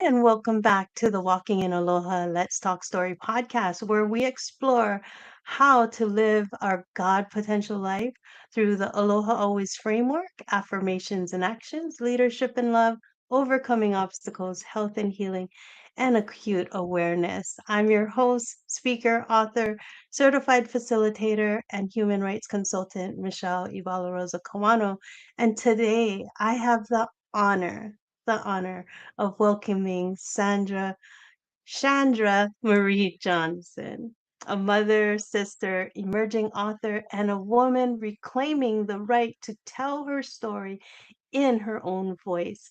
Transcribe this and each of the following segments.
and welcome back to the Walking in Aloha Let's Talk Story podcast, where we explore how to live our God potential life through the Aloha Always framework, affirmations and actions, leadership and love, overcoming obstacles, health and healing, and acute awareness. I'm your host, speaker, author, certified facilitator, and human rights consultant, Michelle Ebalaroza Kawano. And today I have the honor of welcoming Shandra Marie Johnson, a mother, sister, emerging author, and a woman reclaiming the right to tell her story in her own voice.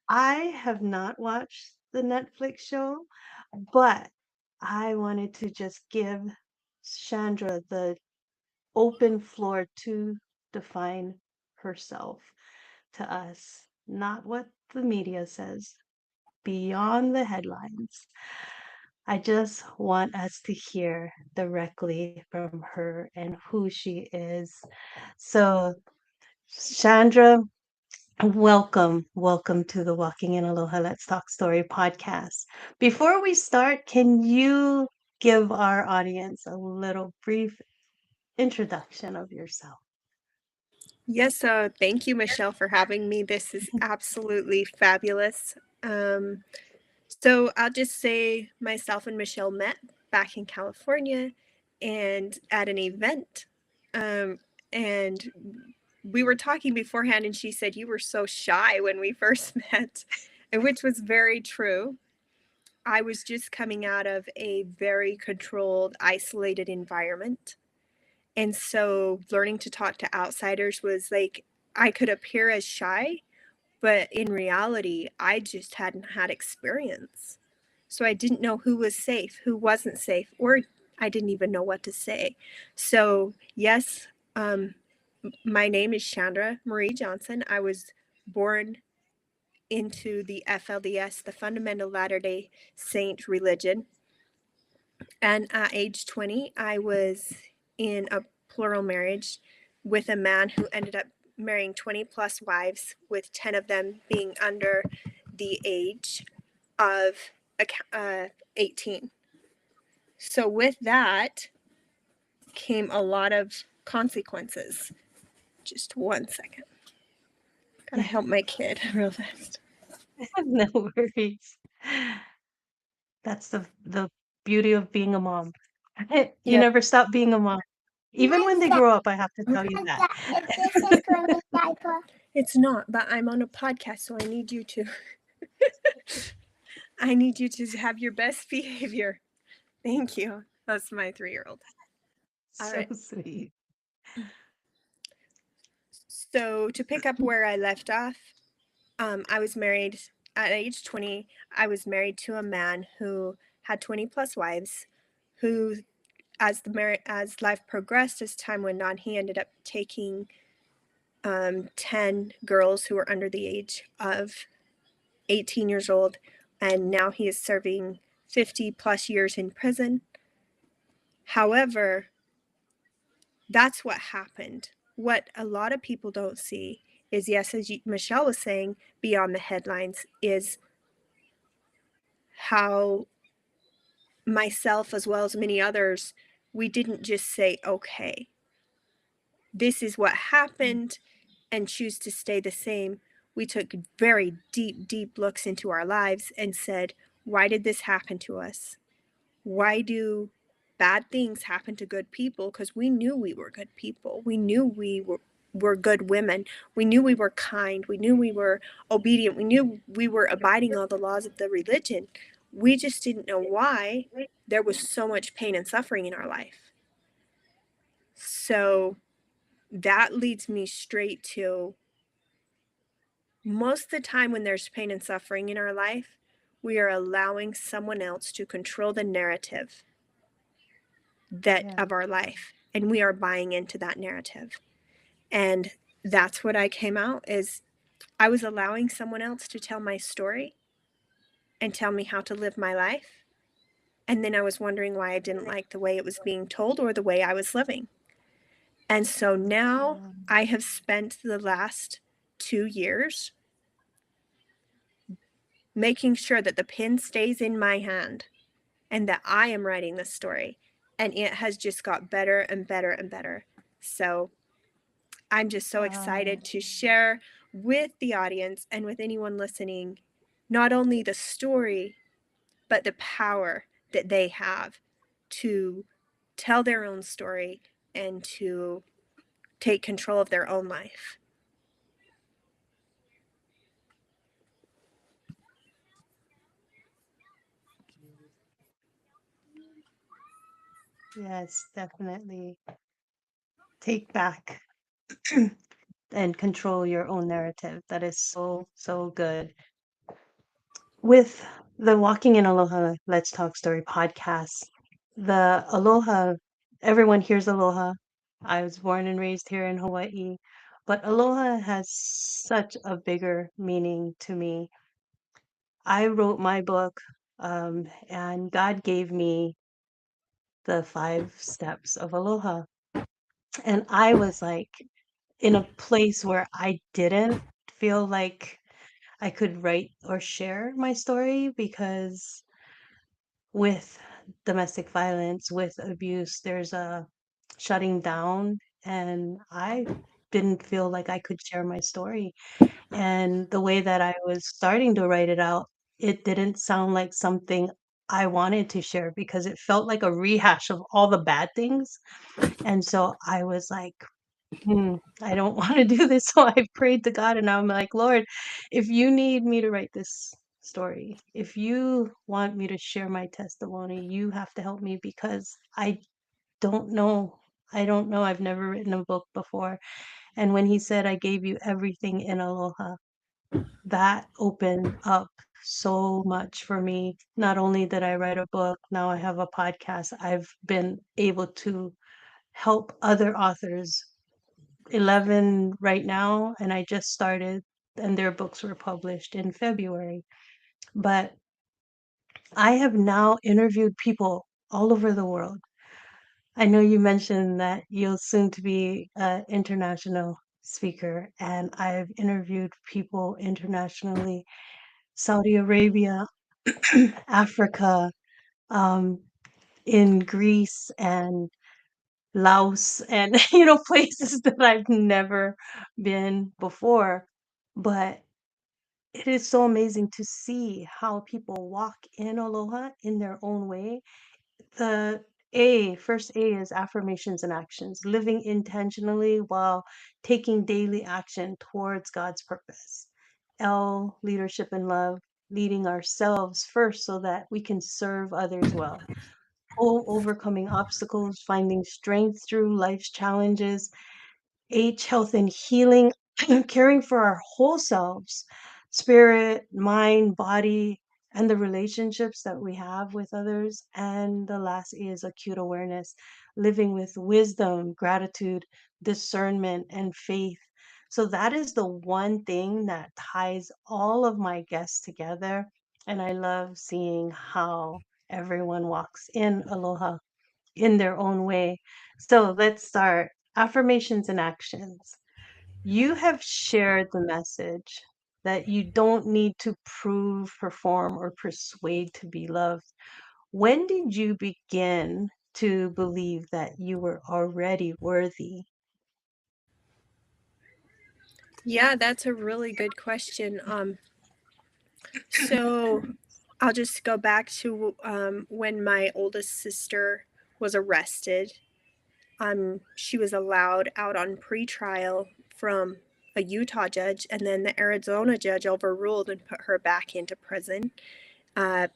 I have not watched the Netflix show, but I wanted to just give Chandra the open floor to define herself to us, not what the media says, beyond the headlines. I just want us to hear directly from her and who she is. So, Chandra, welcome to the Walking in Aloha Let's Talk Story podcast. Before we start, can you give our audience a little brief introduction of yourself? Yes, thank you, Michelle, for having me. This is absolutely fabulous. So I'll just say myself and Michelle met back in California and at an event. And we were talking beforehand, and she said, "You were so shy when we first met," and which was very true. I was just coming out of a very controlled, isolated environment. And so learning to talk to outsiders was like, I could appear as shy, but in reality, I just hadn't had experience. So I didn't know who was safe, who wasn't safe, or I didn't even know what to say. So, yes, my name is Shandra Marie Johnson. I was born into the FLDS, the Fundamental Latter-day Saint religion. And at age 20, I was in a plural marriage with a man who ended up marrying 20 plus wives, with 10 of them being under the age of 18. So, with that came a lot of consequences. Just one second. Gotta help my kid real fast. No worries. That's the beauty of being a mom. You Yeah. never stop being a mom. Even when they grow up, I have to tell you that. It's not, but I'm on a podcast, so I need you to have your best behavior. Thank you. That's my 3-year-old. All So right. sweet. So to pick up where I left off, I was married at age 20. I was married to a man who had 20 plus wives, who, as life progressed, as time went on, he ended up taking 10 girls who were under the age of 18 years old, and now he is serving 50 plus years in prison. However, that's what happened. What a lot of people don't see is, yes, as Michelle was saying, beyond the headlines, is how myself, as well as many others, we didn't just say, okay, this is what happened, and choose to stay the same. We took very deep looks into our lives and said, why did this happen to us? Why do bad things happen to good people? Because we knew we were good people. We knew we were good women. We knew we were kind. We knew we were obedient. We knew we were abiding all the laws of the religion. We just didn't know why there was so much pain and suffering in our life. So that leads me straight to, most of the time when there's pain and suffering in our life, we are allowing someone else to control the narrative of our life, and we are buying into that narrative. And that's what I came out is, I was allowing someone else to tell my story and tell me how to live my life. And then I was wondering why I didn't like the way it was being told or the way I was living. And so now I have spent the last 2 years making sure that the pen stays in my hand and that I am writing the story. And it has just got better and better and better. So I'm just so excited to share with the audience and with anyone listening, not only the story, but the power that they have to tell their own story and to take control of their own life. Yes, definitely. Take back and control your own narrative. That is so, so good. With the Walking in Aloha Let's Talk Story podcast, the Aloha, everyone hears Aloha. I was born and raised here in Hawaii, but Aloha has such a bigger meaning to me. I wrote my book, and God gave me the 5 steps of Aloha. And I was like in a place where I didn't feel like I could write or share my story because with domestic violence, with abuse, there's a shutting down, and I didn't feel like I could share my story. And the way that I was starting to write it out, it didn't sound like something I wanted to share because it felt like a rehash of all the bad things. And so I was like, I don't want to do this. So I prayed to God and I'm like, Lord, if you need me to write this story, if you want me to share my testimony, you have to help me because I don't know. I don't know. I've never written a book before. And when he said, I gave you everything in Aloha, that opened up so much for me. Not only did I write a book, now I have a podcast. I've been able to help other authors, 11 right now, and I just started, and their books were published in February. But I have now interviewed people all over the world. I know you mentioned that you'll soon to be an international speaker, and I've interviewed people internationally, Saudi Arabia, Africa, um, in Greece and Laos, and places that I've never been before. But it is so amazing to see how people walk in Aloha in their own way. The first A is affirmations and actions, living intentionally while taking daily action towards God's purpose. L, leadership and love, leading ourselves first so that we can serve others well. O, overcoming obstacles, finding strength through life's challenges. H, health and healing, caring for our whole selves, spirit, mind, body, and the relationships that we have with others. And the last E is acute awareness, living with wisdom, gratitude, discernment, and faith. So that is the one thing that ties all of my guests together. And I love seeing how everyone walks in Aloha in their own way. So let's start. Affirmations and actions. You have shared the message that you don't need to prove, perform, or persuade to be loved. When did you begin to believe that you were already worthy? Yeah, that's a really good question. So I'll just go back to when my oldest sister was arrested. She was allowed out on pretrial from a Utah judge, and then the Arizona judge overruled and put her back into prison. Uh,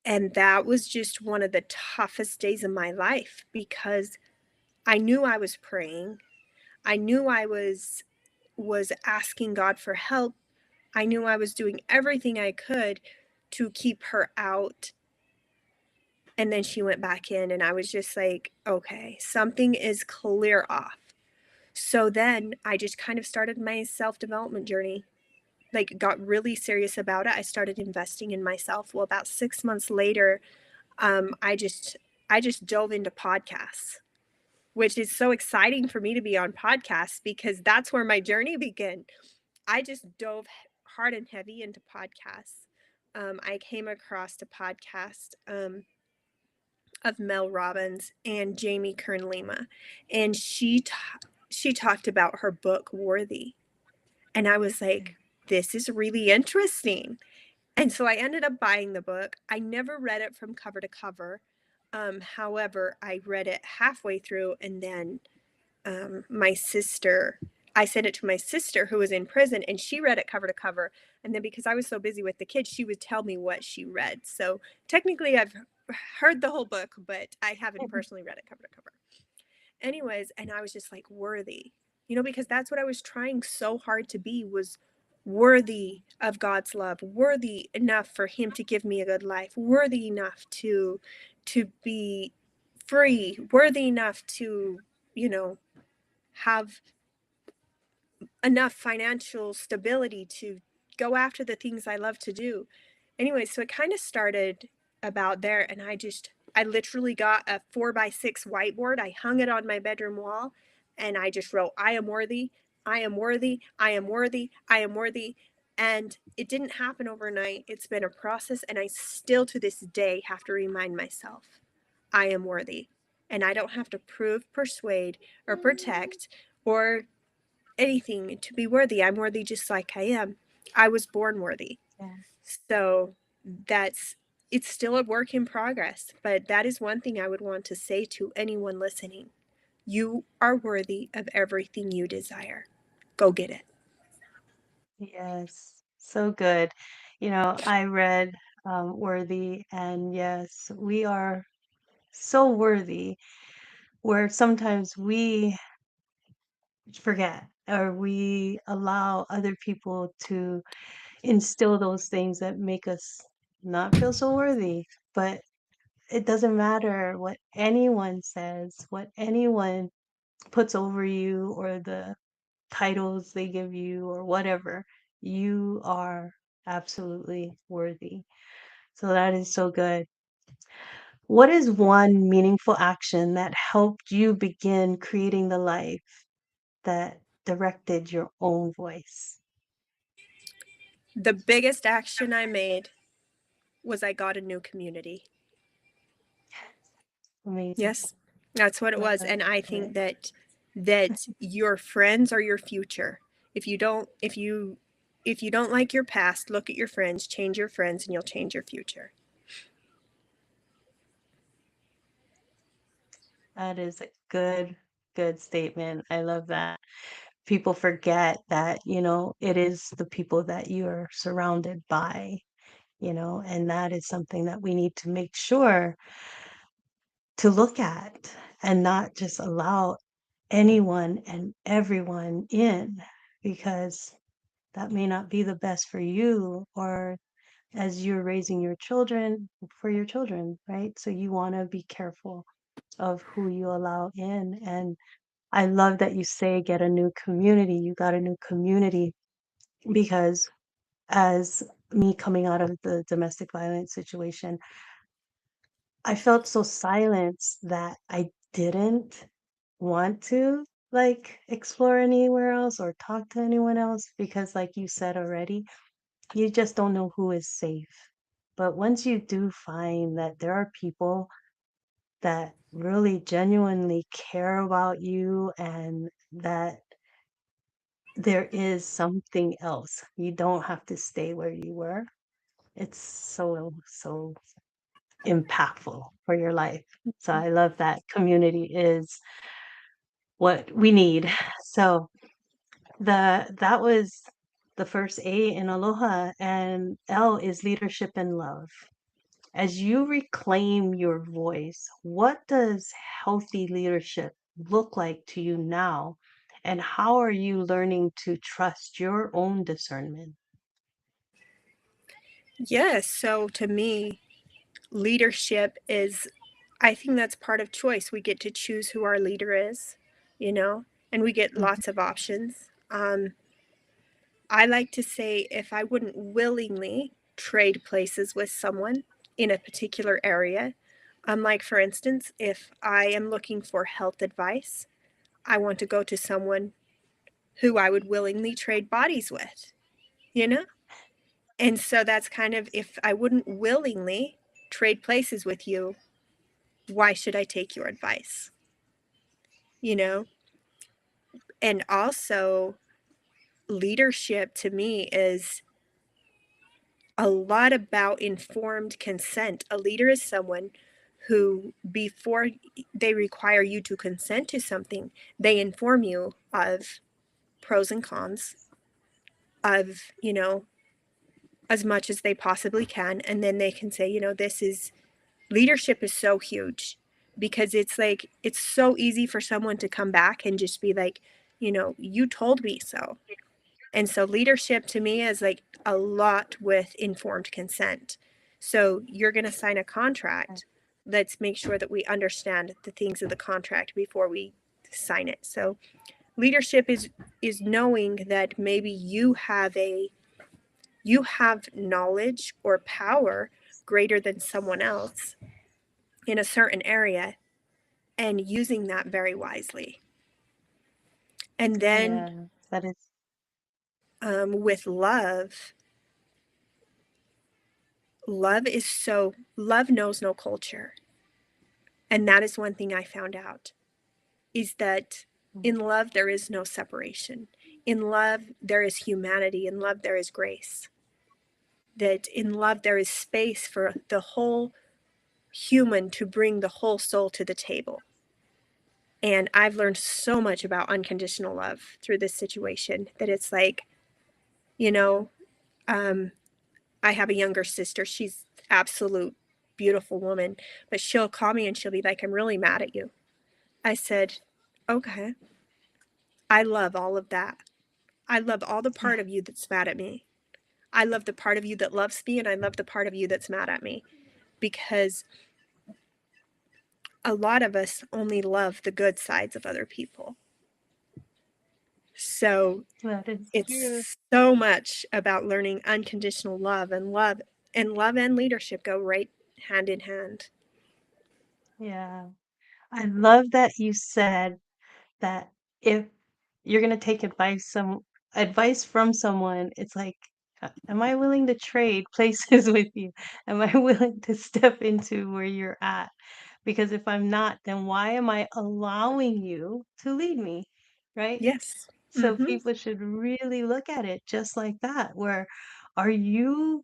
and that was just one of the toughest days of my life because I knew I was praying. I knew I was asking God for help. I knew I was doing everything I could to keep her out. And then she went back in, and I was just like, okay, something is clear off. So then I just kind of started my self-development journey, like got really serious about it. I started investing in myself. Well, about 6 months later, I just dove into podcasts, which is so exciting for me to be on podcasts because that's where my journey began. I just dove hard and heavy into podcasts. I came across a podcast of Mel Robbins and Jamie Kern Lima, and she talked about her book Worthy, and I was like, this is really interesting. And so I ended up buying the book. I never read it from cover to cover. However, I read it halfway through, and then my sister, I sent it to my sister who was in prison, and she read it cover to cover. And then because I was so busy with the kids, she would tell me what she read. So technically, I've heard the whole book, but I haven't personally read it cover to cover. Anyways, and I was just like, worthy, because that's what I was trying so hard to be, was worthy of God's love, worthy enough for him to give me a good life, worthy enough to be free, worthy enough to, have enough financial stability to go after the things I love to do. Anyway, so it kind of started about there, and I literally got a 4x6 whiteboard. I hung it on my bedroom wall, and I just wrote, I am worthy, I am worthy, I am worthy, I am worthy. And it didn't happen overnight. It's been a process, and I still to this day have to remind myself, I am worthy. And I don't have to prove, persuade, or protect, or anything to be worthy. I'm worthy just like I am. I was born worthy. Yeah. So that's it's still a work in progress, but that is one thing I would want to say to anyone listening. You are worthy of everything you desire. Go get it. Yes, so good. I read Worthy, and yes, we are so worthy, where sometimes we forget or we allow other people to instill those things that make us not feel so worthy. But it doesn't matter what anyone says, what anyone puts over you, or the titles they give you, or whatever. You are absolutely worthy. So that is so good. What is one meaningful action that helped you begin creating the life that directed your own voice? The biggest action I made was I got a new community. Amazing. Yes, that's what it was. Love And I think it. that your friends are your future. If you don't like your past, look at your friends, change your friends, and you'll change your future. That is a good statement. I love that. People forget that, it is the people that you're surrounded by, and that is something that we need to make sure to look at and not just allow anyone and everyone in, because that may not be the best for you, or as you're raising your children, for your children, right? So you want to be careful of who you allow in. And I love that you say get a new community. You got a new community because, as me coming out of the domestic violence situation, I felt so silenced that I didn't want to like explore anywhere else or talk to anyone else, because like you said already, you just don't know who is safe. But once you do find that there are people that really genuinely care about you, and that there is something else, you don't have to stay where you were. It's so impactful for your life. So I love that community is what we need. So that was the first A in Aloha, and L is leadership and love. As you reclaim your voice, what does healthy leadership look like to you now? And how are you learning to trust your own discernment? Yes, so to me, leadership is, I think that's part of choice. We get to choose who our leader is, and we get Mhm. lots of options. I like to say, if I wouldn't willingly trade places with someone in a particular area, like for instance, if I am looking for health advice, I want to go to someone who I would willingly trade bodies with, you know? And so that's kind of, if I wouldn't willingly trade places with you, why should I take your advice? You know? And also, leadership to me is a lot about informed consent. A leader is someone who, before they require you to consent to something, they inform you of pros and cons, of, as much as they possibly can. And then they can say, this is, leadership is so huge, because it's like, it's so easy for someone to come back and just be like, you told me so. And so leadership to me is like a lot with informed consent. So you're going to sign a contract. Let's make sure that we understand the things of the contract before we sign it. So leadership is knowing that maybe you have knowledge or power greater than someone else in a certain area, and using that very wisely. And then Yeah, that is. with love, love knows no culture. And that is one thing I found out, is that in love there is no separation. In love there is humanity. In love there is grace. That in love there is space for the whole human to bring the whole soul to the table. And I've learned so much about unconditional love through this situation, that it's like, I have a younger sister. She's absolute beautiful woman, but she'll call me and she'll be like, I'm really mad at you. I said, okay, I love all of that. I love all the Yeah, part of you that's mad at me. I love the part of you that loves me, and I love the part of you that's mad at me, because a lot of us only love the good sides of other people. So that is true. it's so much about learning unconditional love, and love and leadership go right hand in hand. Yeah. I love that you said that if you're gonna take advice from someone, it's like, am I willing to trade places with you? Am I willing to step into where you're at? Because if I'm not, then why am I allowing you to lead me? Right? Yes. So Mm-hmm. people should really look at it just like that, where are you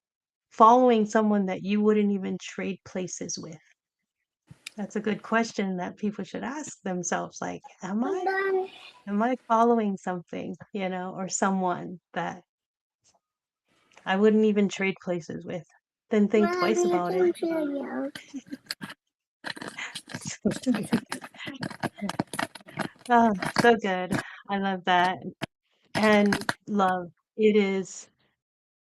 following someone that you wouldn't even trade places with? That's a good question that people should ask themselves, like, am I? Am I following something, or someone that I wouldn't even trade places with? Then think twice about it. So cute. Oh, so good. I love that. And love, it is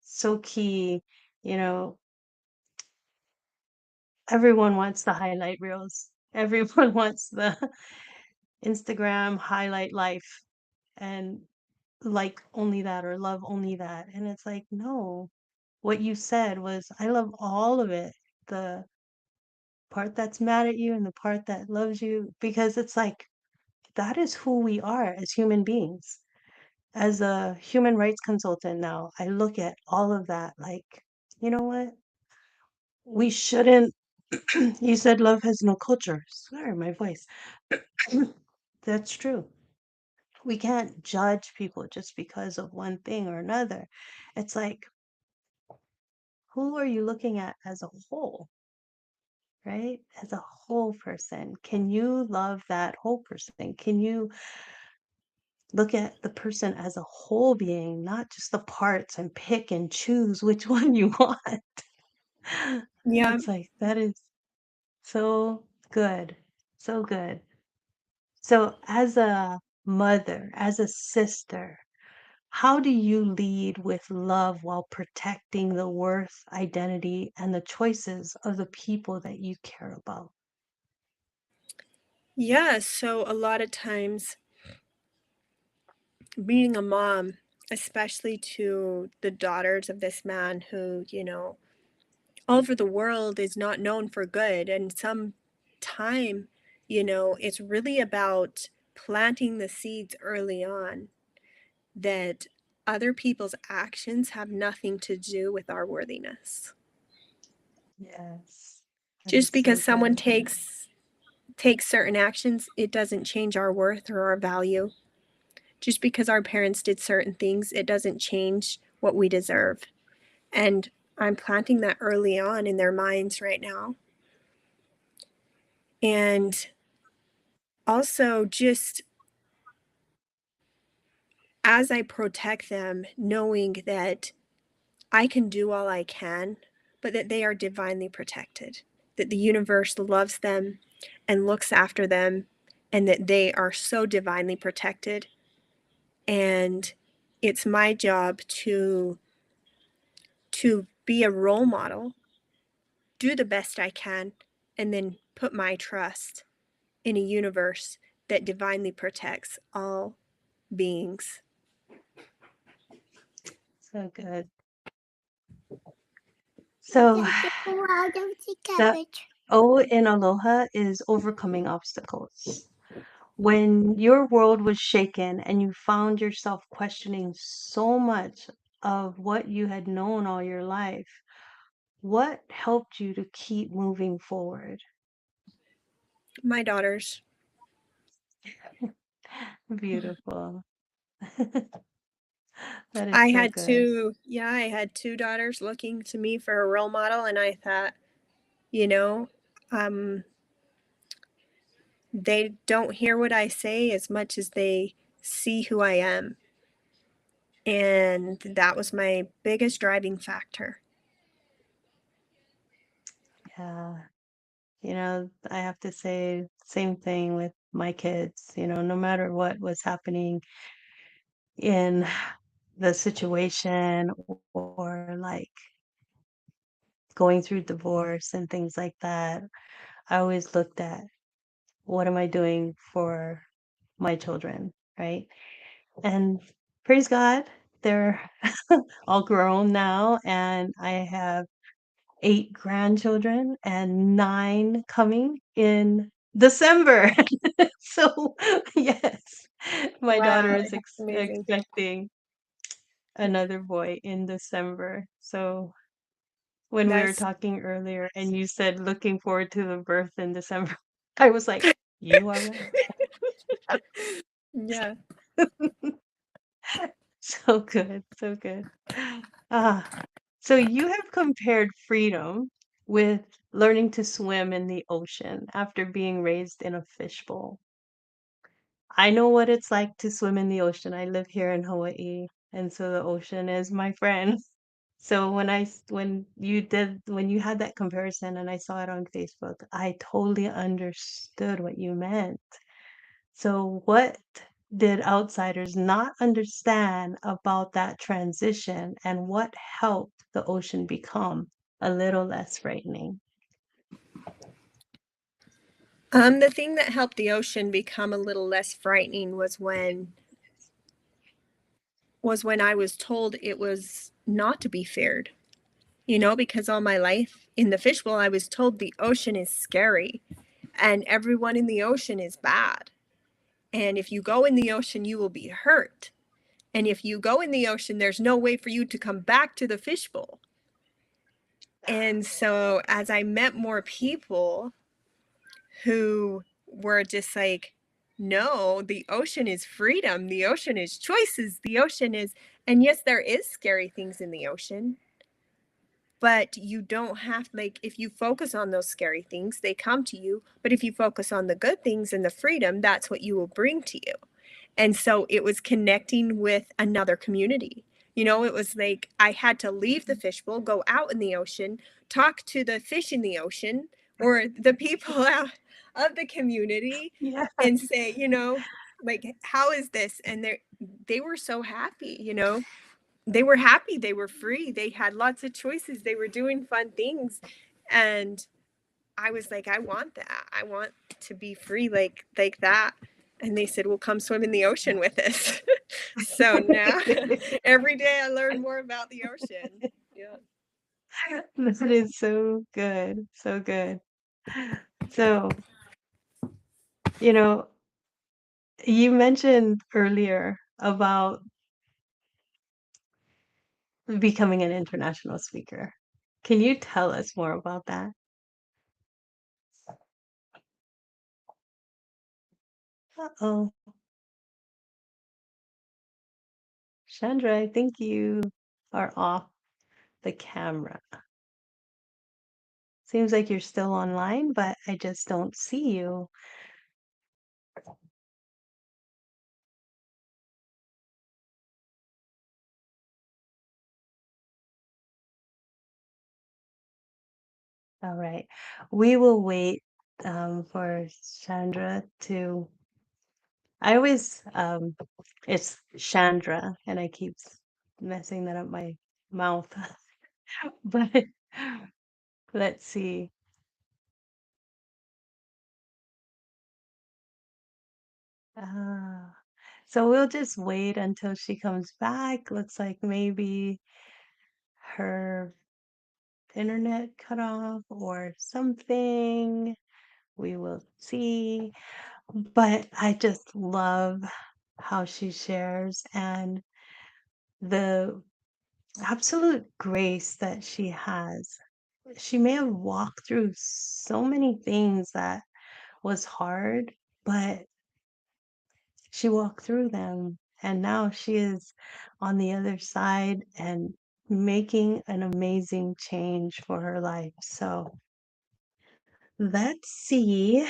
so key. You know, everyone wants the highlight reels. Everyone wants the Instagram highlight life and like only that or love only that. And it's like, no, what you said was, I love all of it. The part that's mad at you and the part that loves you, because it's like, that is who we are as human beings. As a human rights consultant now, I look at all of that like, you know what? We shouldn't. You said love has no culture. Sorry, my voice. That's true. We can't judge people just because of one thing or another. It's like, who are you looking at as a whole, right? As a whole person. Can you love that whole person? Can you look at the person as a whole being, not just the parts, and pick and choose which one you want? Yeah. It's like, that is so good. So good. So, as a mother, as a sister, how do you lead with love while protecting the worth, identity, and the choices of the people that you care about? Yeah. So a lot of times, being a mom, especially to the daughters of this man who, all over the world is not known for good. And some time, it's really about planting the seeds early on, that other people's actions have nothing to do with our worthiness. Yes. That Just is so because someone good. takes certain actions, it doesn't change our worth or our value. Just because our parents did certain things, it doesn't change what we deserve. And I'm planting that early on in their minds right now. And also, just as I protect them, knowing that I can do all I can, but that they are divinely protected, that the universe loves them and looks after them, and that they are so divinely protected. And it's my job to be a role model, do the best I can, and then put my trust in a universe that divinely protects all beings. So good. So the O in Aloha is overcoming obstacles. When your world was shaken and you found yourself questioning so much of what you had known all your life, what helped you to keep moving forward? My daughters. Beautiful. That is I so had good. I had two daughters looking to me for a role model, and I thought, you know, um, they don't hear what I say as much as they see who I am. And that was my biggest driving factor. Yeah. I have to say same thing with my kids, no matter what was happening in the situation or like going through divorce and things like that, I always looked at what am I doing for my children, right? And praise God, they're all grown now, and I have 8 grandchildren and 9 coming in December. So, yes, my daughter Wow, is that's amazing. expecting another boy in December. So, when we were That's talking earlier and you said looking forward to the birth in December, I was like, "You are right." yeah. So good, so good. Ah, so you have compared freedom with learning to swim in the ocean after being raised in a fishbowl. I know what it's like to swim in the ocean. I live here in Hawaii, and so the ocean is my friend. So when you had that comparison and I saw it on Facebook, I totally understood what you meant. So what did outsiders not understand about that transition, and what helped the ocean become a little less frightening? The thing that helped the ocean become a little less frightening was when I was told it was not to be feared. Because all my life in the fishbowl, I was told the ocean is scary and everyone in the ocean is bad. And if you go in the ocean, you will be hurt. And if you go in the ocean, there's no way for you to come back to the fishbowl. And so as I met more people who were just like, no, the ocean is freedom. The ocean is choices. The ocean is, and yes, there is scary things in the ocean, but you don't have, like, if you focus on those scary things, they come to you. But if you focus on the good things and the freedom, that's what you will bring to you. And so it was connecting with another community. It was like I had to leave the fishbowl, go out in the ocean, talk to the fish in the ocean or the people out of the community Yeah. and say, like, how is this? And they were so happy. They were happy, they were free, they had lots of choices, they were doing fun things. And I was like, I want that. I want to be free like that. And they said, well, come swim in the ocean with us. So now every day I learn more about the ocean. Yeah. That is so good. So good. So, you know, you mentioned earlier about becoming an international speaker. Can you tell us more about that? Uh-oh. Chandra, I think you are off the camera. Seems like you're still online, but I just don't see you. All right. We will wait for Chandra to. I always, it's Chandra, and I keep messing that up my mouth. But let's see. Ah, so we'll just wait until she comes back. Looks like maybe her internet cut off or something. We will see. But I just love how she shares and the absolute grace that she has. She may have walked through so many things that was hard, but she walked through them. And now she is on the other side and making an amazing change for her life. So let's see.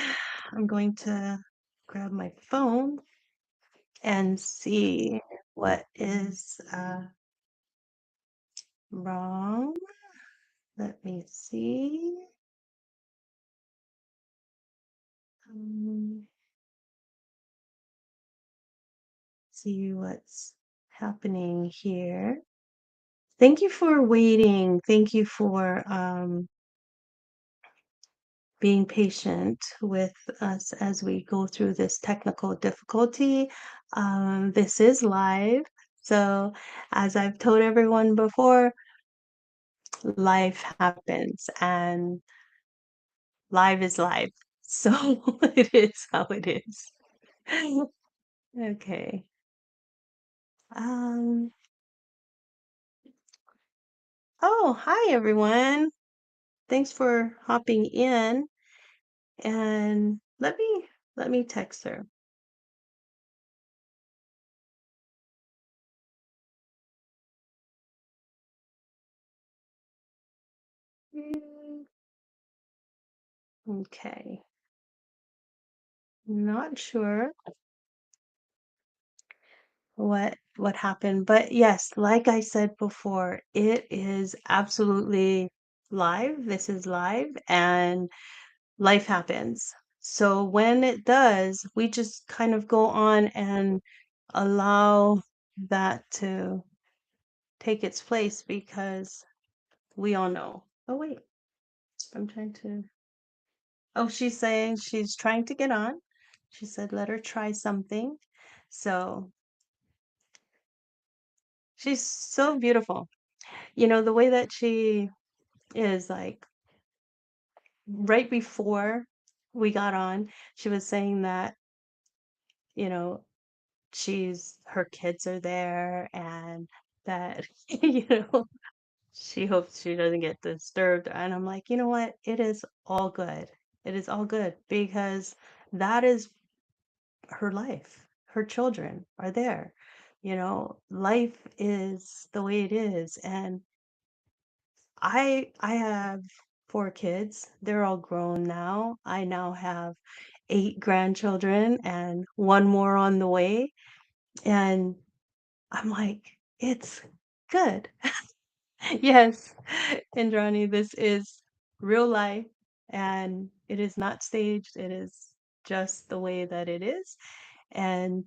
I'm going to grab my phone and see what is wrong. Let me see. Um, see what's happening here. Thank you for waiting. Thank you for being patient with us as we go through this technical difficulty. This is live. So, as I've told everyone before, life happens and live is live. So, it is how it is. Okay. Um, oh, hi everyone. Thanks for hopping in and let me text her. Mm, okay. Not sure what happened, but yes, like I said before, it is absolutely live. This is live and life happens. So when it does, we just kind of go on and allow that to take its place because we all know. Oh, wait, I'm trying to. Oh, she's saying she's trying to get on. She said, let her try something. So she's so beautiful. You know, the way that she is like right before we got on, she was saying that, you know, her kids are there and that, you know, she hopes she doesn't get disturbed. And I'm like, you know what? It is all good. It is all good because that is her life. Her children are there. You know, life is the way it is. And I have 4 kids. They're all grown now. I now have 8 grandchildren and 1 more on the way. And I'm like, it's good. Yes, Indrani, this is real life and it is not staged. It is just the way that it is. And,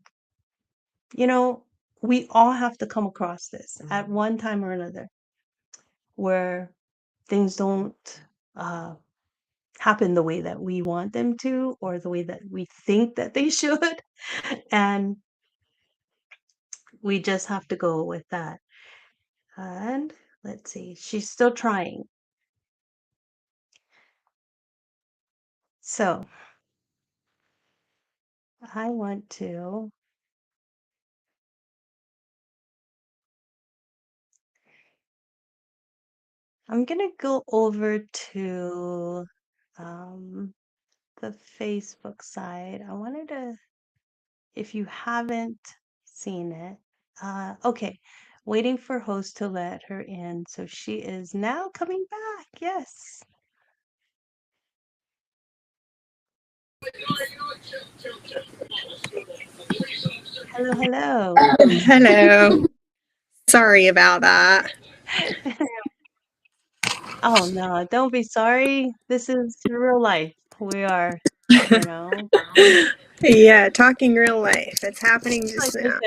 you know, we all have to come across this at one time or another where things don't uh, happen the way that we want them to or the way that we think that they should. And we just have to go with that. And let's see, she's still trying. So I want to, I'm gonna go over to um, the Facebook side. I wanted to, if you haven't seen it, okay, waiting for host to let her in. So she is now coming back. Yes. Hello, hello. Hello. Sorry about that. Oh no, don't be sorry. This is real life. We are, you know, Yeah, talking real life. It's happening like just I now.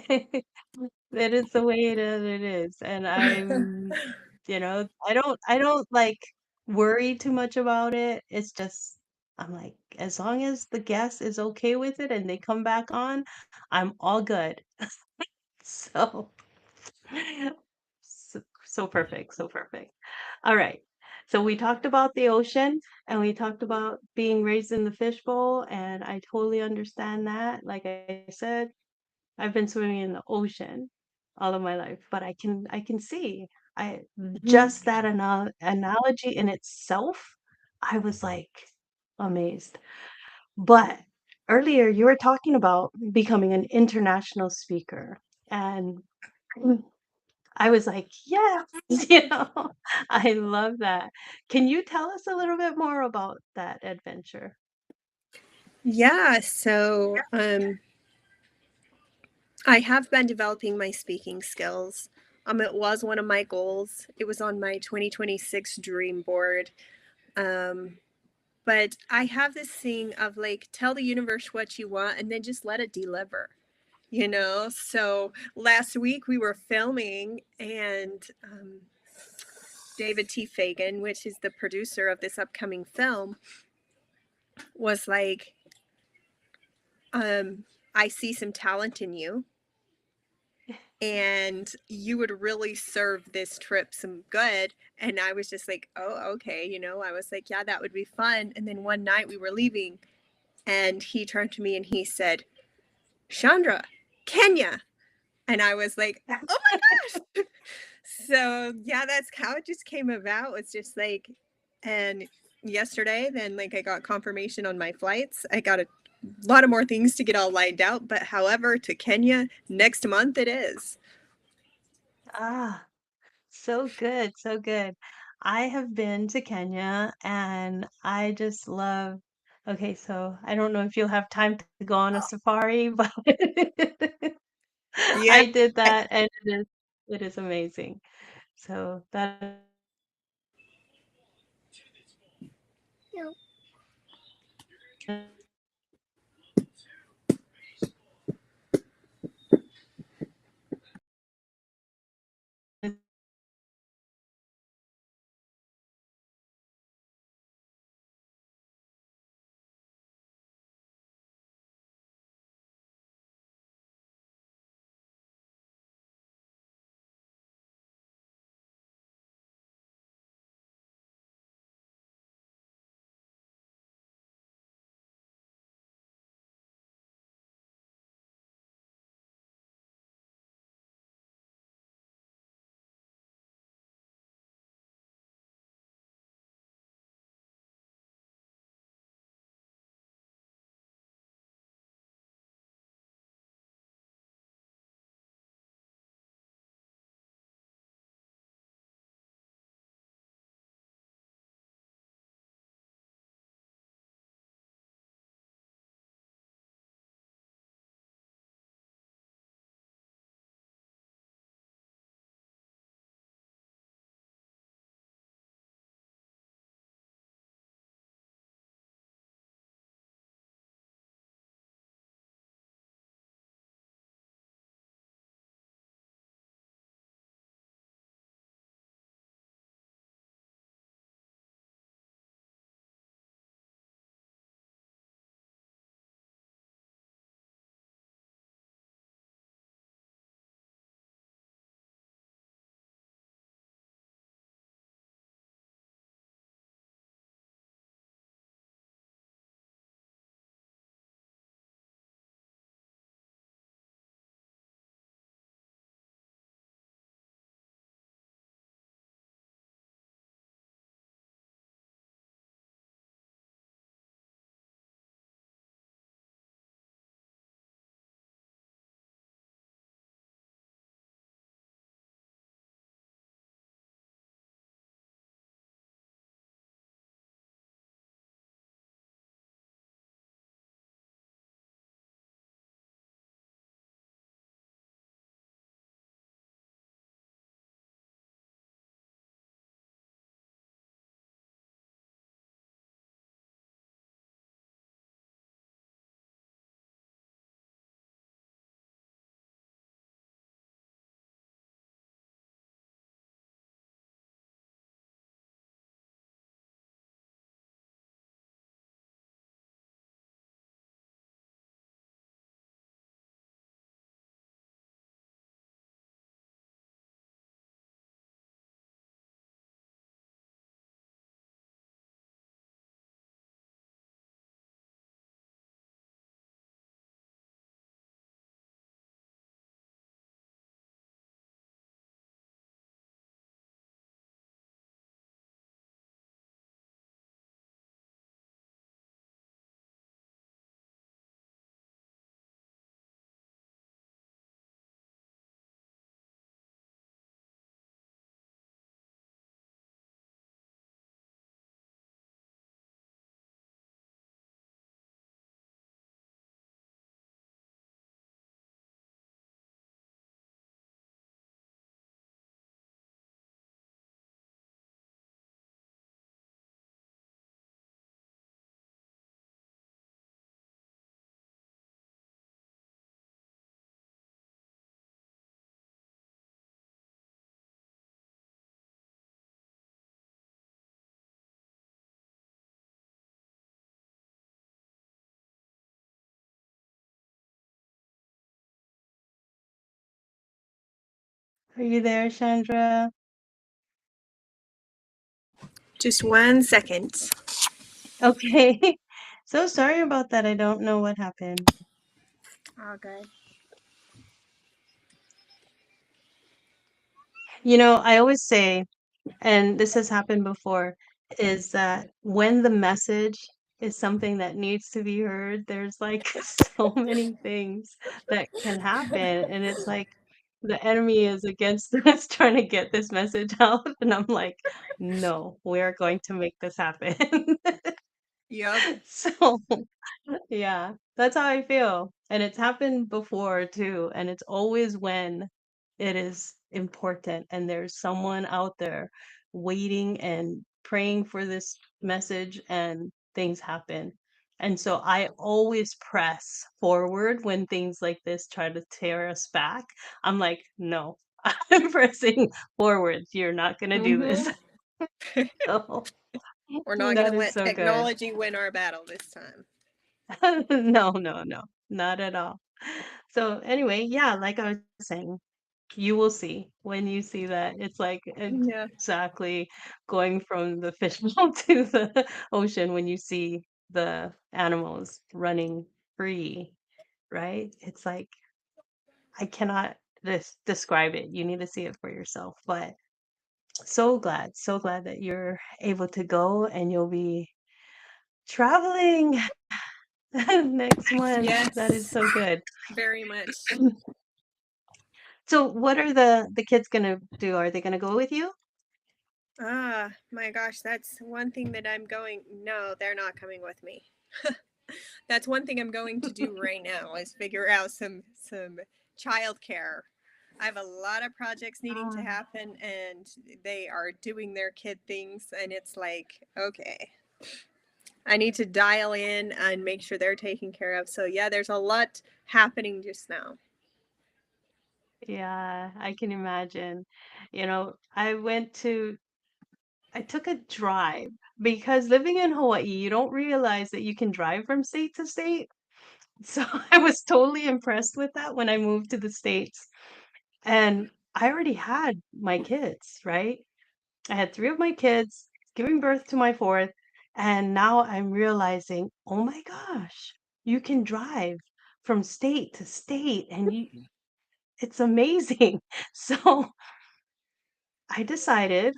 said, that is the way it is. And I'm, I don't like worry too much about it. It's just, I'm like, as long as the guest is okay with it and they come back on, I'm all good. So, so perfect, so perfect. All right. So we talked about the ocean and we talked about being raised in the fishbowl, and I totally understand that. Like I said, I've been swimming in the ocean all of my life, but I can see. I Mhm. just that analogy in itself, I was like amazed. But earlier you were talking about becoming an international speaker, and I was like, "Yes," I love that. Can you tell us a little bit more about that adventure? Yeah, so I have been developing my speaking skills. It was one of my goals. It was on my 2026 dream board. Um, but I have this thing of like, tell the universe what you want and then just let it deliver. So last week we were filming, and David T. Fagan, which is the producer of this upcoming film, was like, I see some talent in you, and you would really serve this trip some good. And I was just like, oh, okay. I was like, yeah, that would be fun. And then one night we were leaving, and he turned to me and he said, Chandra, Kenya. And I was like, oh my gosh. So yeah, that's how it just came about. It's just like, and yesterday, then like I got confirmation on my flights. I got a lot of more things to get all lined out, but however, to Kenya next month it is. Ah, so good, so good. I have been to Kenya and I just love, okay, so I don't know if you'll have time to go on a safari, but Yeah. I did that and it is amazing. So that is Are you there, Shandra? Just 1 second. Okay. So sorry about that. I don't know what happened. All good. I always say, and this has happened before, is that when the message is something that needs to be heard, there's like so many things that can happen. And it's like the enemy is against us trying to get this message out. And I'm like, no, we're going to make this happen. Yep. So yeah, that's how I feel. And it's happened before too. And it's always when it is important and there's someone out there waiting and praying for this message and things happen. And so I always press forward when things like this try to tear us back. I'm like, no, I'm pressing forward. You're not going to do this. Mm-hmm. So We're not going that to is let so good. technology win our battle this time. No, no, no, not at all. So anyway, yeah, like I was saying, you will see when you see that it's like Yeah. exactly going from the fishbowl to the ocean when you see the animals running free, right? It's like I cannot describe it. You need to see it for yourself. But so glad that you're able to go and you'll be traveling next month. That is Yes, so good. very much. So what are the kids gonna do? Are they gonna go with you? Ah, my gosh, that's one thing that I'm going. No, they're not coming with me. That's one thing I'm going to do right now is figure out some childcare. I have a lot of projects needing to Ah, happen, and they are doing their kid things, and it's like, okay, I need to dial in and make sure they're taken care of. So yeah, there's a lot happening just now. yeah, I can imagine. I took a drive because living in Hawaii, you don't realize that you can drive from state to state. So I was totally impressed with that when I moved to the States. And I already had my kids, right? I had three of my kids, giving birth to my fourth, and now I'm realizing, oh my gosh, you can drive from state to state and it's amazing. So I decided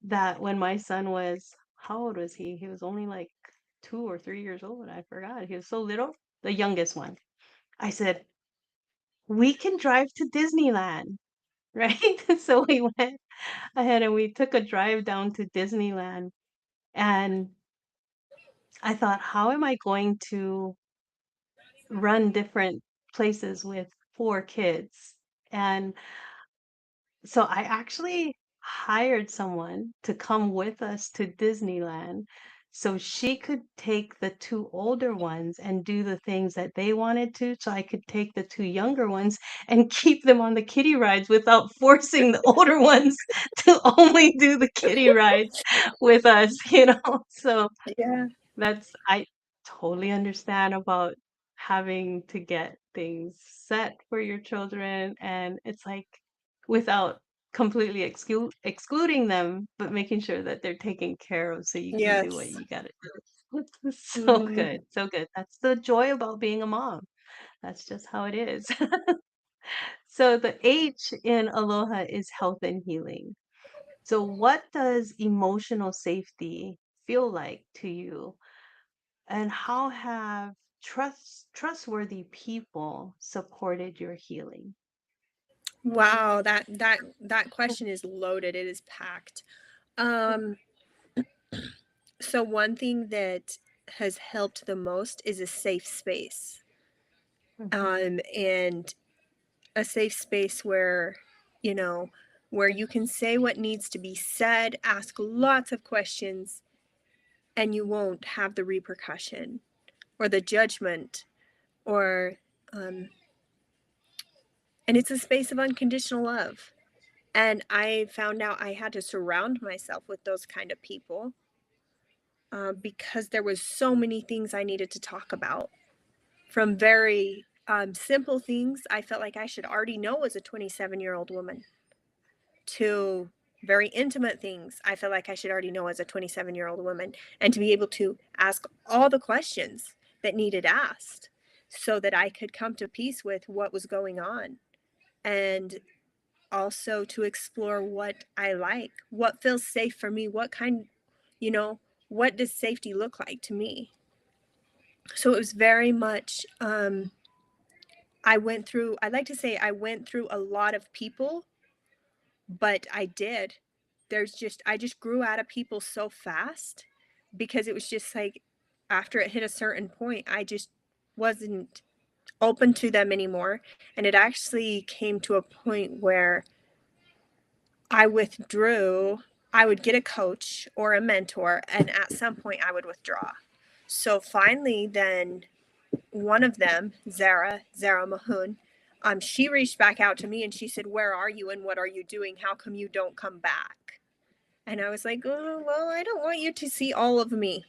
that when my son was, how old was he? He was only like 2 or 3 years old. I forgot. He was so little, the youngest one. I said, we can drive to Disneyland, right? So we went ahead and we took a drive down to Disneyland. And I thought, how am I going to run different places with four kids? And so I actually hired someone to come with us to Disneyland so she could take the two older ones and do the things that they wanted to, so I could take the two younger ones and keep them on the kiddie rides without forcing the older ones to only do the kiddie rides with us, you know? So Yeah. I totally understand about having to get things set for your children, and it's like without completely excluding them, but making sure that they're taken care of so you can do what Yes. you gotta do. So Mm-hmm. good, so good. That's the joy about being a mom. That's just how it is. So the H in Aloha is health and healing. So what does emotional safety feel like to you? And how have trustworthy people supported your healing? Wow, that question is loaded. It is packed. Um, so one thing that has helped the most is a safe space. Mhm. And a safe space where, you know, where you can say what needs to be said, ask lots of questions, and you won't have the repercussion or the judgment or um, and it's a space of unconditional love. And I found out I had to surround myself with those kind of people because there was so many things I needed to talk about, from very simple things I felt like I should already know as a 27-year-old woman. to very intimate things I feel like I should already know as a 27-year-old woman, and to be able to ask all the questions that needed asked so that I could come to peace with what was going on, and also to explore what I like, what feels safe for me, what kind, you know, what does safety look like to me. So it was very much, I went through, I like to say I went through a lot of people, but I did. I just grew out of people so fast because it was just like after it hit a certain point, I just wasn't open to them anymore. And it actually came to a point where I withdrew. I would get a coach or a mentor, and at some point I would withdraw. So finally, then one of them, Zara Mahun, she reached back out to me and she said, "Where are you and what are you doing? How come you don't come back?" And I was like, "Oh, well, I don't want you to see all of me."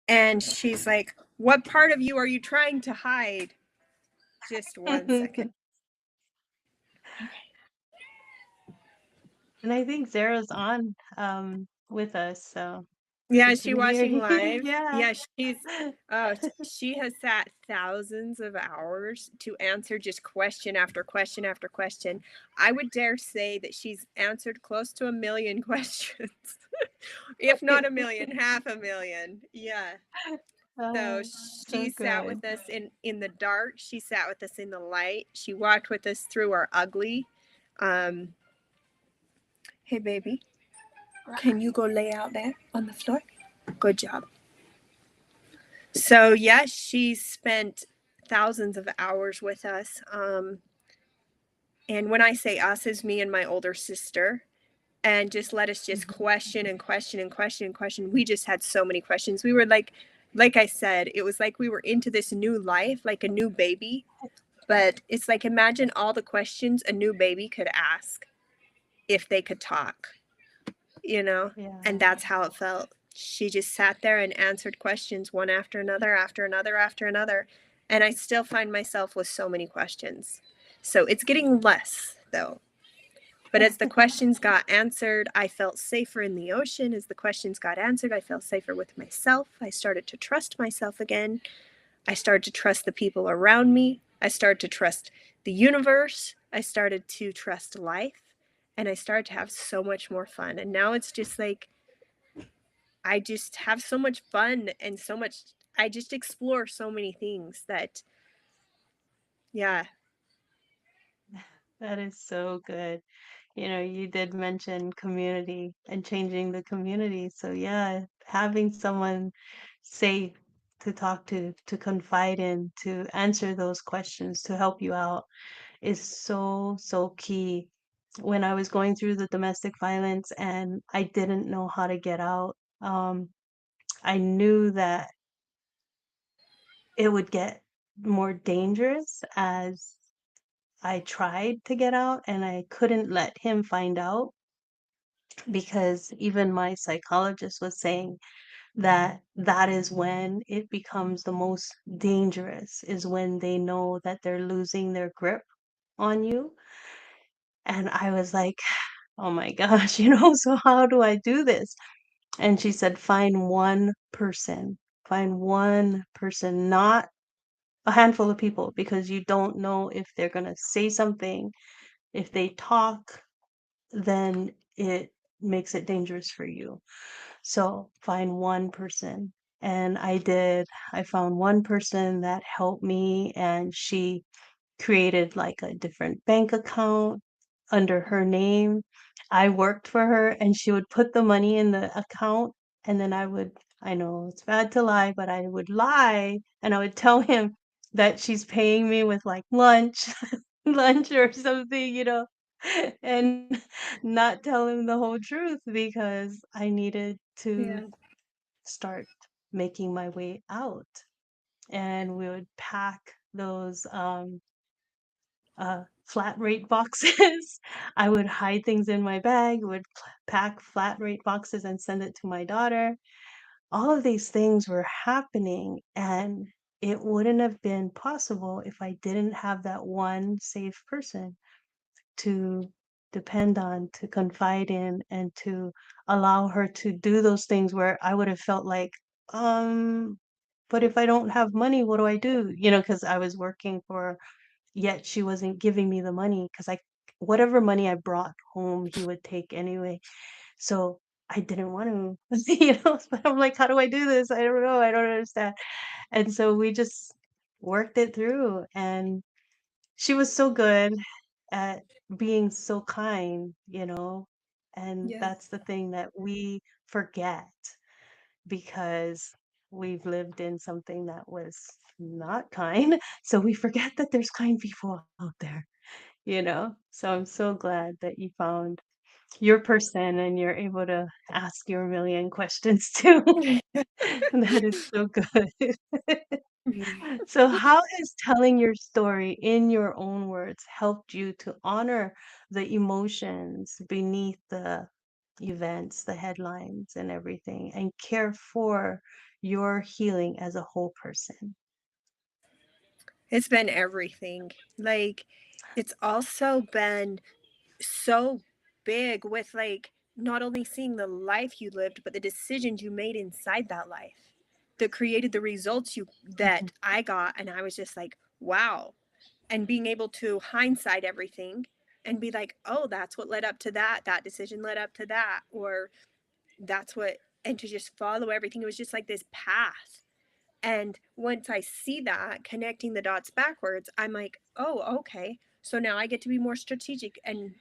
And she's like, "What part of you are you trying to hide?" Just one second. And I think Zara's on with us, so Yeah, she is she can hear watching you. live? Yeah. Yeah, she has sat thousands of hours to answer just question after question after question. I would dare say that she's answered close to 1,000,000 questions, if not 1,000,000, 500,000. Yeah. So So she sat good. with us in the dark. She sat with us in the light. She walked with us through our ugly. Um, hey, baby, can you go lay out there on the floor? Good job. So yes, she spent thousands of hours with us. And when I say us, is me and my older sister, and just let us just question and question and question and question. We just had so many questions. We were like I said, it was like we were into this new life, like a new baby. But it's like, imagine all the questions a new baby could ask if they could talk, you know? And Yeah. that's how it felt. She just sat there and answered questions one after another, after another, after another. And I still find myself with so many questions. So it's getting less, though. But as the questions got answered, I felt safer in the ocean. As the questions got answered, I felt safer with myself. I started to trust myself again. I started to trust the people around me. I started to trust the universe. I started to trust life. And I started to have so much more fun. And now it's just like, I just have so much fun and so much, I just explore so many things that, yeah. That is so good. You know, you did mention community and changing the community. So yeah, having someone safe to talk to confide in, to answer those questions, to help you out is so, so key. When I was going through the domestic violence and I didn't know how to get out, I knew that it would get more dangerous as I tried to get out, and I couldn't let him find out because even my psychologist was saying that that is when it becomes the most dangerous, is when they know that they're losing their grip on you. And I was like, oh my gosh, so how do I do this? And she said, find one person, not a handful of people, because you don't know if they're going to say something. If they talk, then it makes it dangerous for you. So find one person. And I did. I found one person that helped me, and she created like a different bank account under her name. I worked for her, and she would put the money in the account, and then I know it's bad to lie, but I would lie and I would tell him that she's paying me with like lunch, lunch or something, and not tell him the whole truth because I needed to Yeah. start making my way out. And we would pack those flat rate boxes. I would hide things in my bag, would pack flat rate boxes and send it to my daughter. All of these things were happening, and it wouldn't have been possible if I didn't have that one safe person. to depend on, to confide in, and to allow her to do those things where I would have felt like, um, but if I don't have money, what do I do? Because I was working for, yet she wasn't giving me the money because whatever money I brought home, he would take anyway. So I didn't want to, but I'm like, how do I do this? I don't know. I don't understand. And so we just worked it through, and she was so good at being so kind, and Yeah. that's the thing that we forget because we've lived in something that was not kind. So we forget that there's kind people out there. So I'm so glad that you found your person and you're able to ask your million questions too. That is so good. So, how has telling your story in your own words helped you to honor the emotions beneath the events, the headlines, and everything, and care for your healing as a whole person? It's been everything. Like, it's also been so big with like not only seeing the life you lived, but the decisions you made inside that life that created the results Mhm. that I got. And I was just like, wow. And being able to hindsight everything and be like, oh, that's what led up to that. That decision led up to that. Or that's what, and to just follow everything. It was just like this path. And once I see that, connecting the dots backwards, I'm like, oh, okay. So now I get to be more strategic and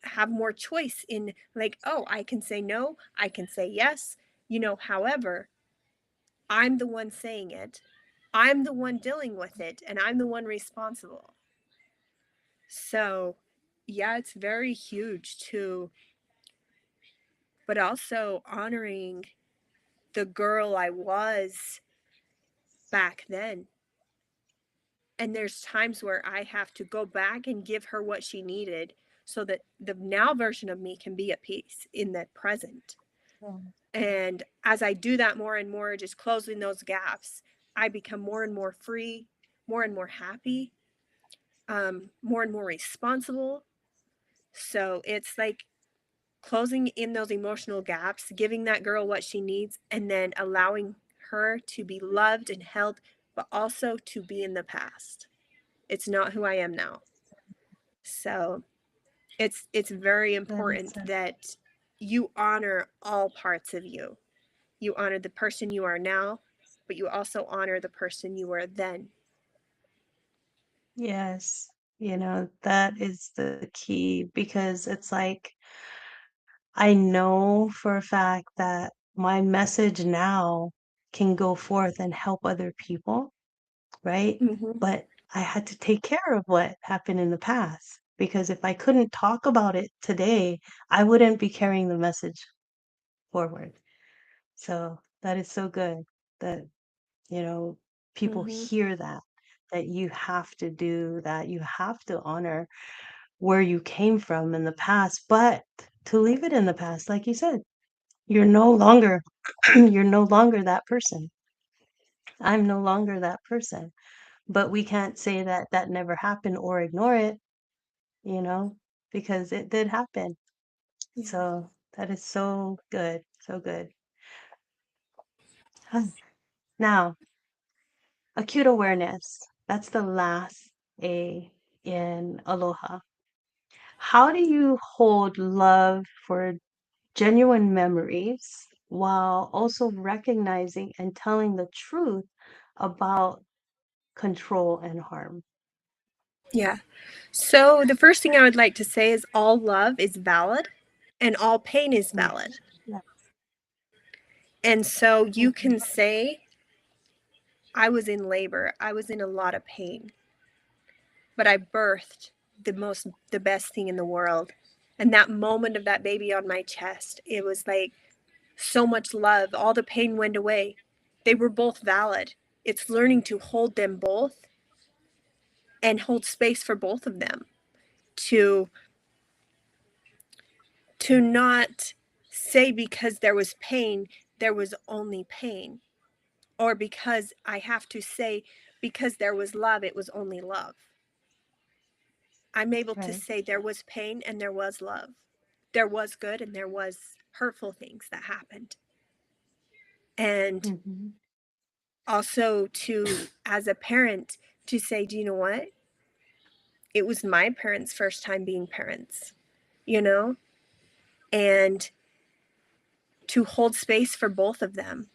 have more choice in like, oh, I can say no, I can say yes. However, I'm the one saying it. I'm the one dealing with it and I'm the one responsible. So, yeah, it's very huge too, but also honoring the girl I was back then. And there's times where I have to go back and give her what she needed so that the now version of me can be at peace in the present. Mm. And as I do that more and more, just closing those gaps, I become more and more free, more and more happy, more and more responsible. So it's like closing in those emotional gaps, giving that girl what she needs, and then allowing her to be loved and held, but also to be in the past. It's not who I am now. So it's very That is important that you honor all parts of you. You honor the person you are now, but you also honor the person you were then. yes, that is the key because it's like I know for a fact that my message now can go forth and help other people, right? Mm-hmm. But I had to take care of what happened in the past because if I couldn't talk about it today, I wouldn't be carrying the message forward. So that is so good that, you know, people Mm-hmm. hear that you have to do that, you have to honor where you came from in the past, but to leave it in the past, like you said, you're no longer you're no longer that person. I'm no longer that person. But we can't say that that never happened or ignore it, you know, because it did happen. Yeah. So that is so good. So good. Huh. Now, acute awareness. That's the last A in Aloha. How do you hold love for genuine memories while also recognizing and telling the truth about control and harm? Yeah. So the first thing I would like to say is all love is valid and all pain is Mhm. valid. Yeah. And so you Mhm. can say, I was in labor, I was in a lot of pain, but I birthed the best thing in the world. And that moment of that baby on my chest, it was like so much love. All the pain went away. They were both valid. It's learning to hold them both and hold space for both of them to not say because there was pain there was only pain, or because I have to say because there was love it was only love. I'm able to Right. say there was pain and there was love. There was good and there was hurtful things that happened. And Mm-hmm. also to, as a parent, to say, do you know what? It was my parents' first time being parents, you know? And to hold space for both of them.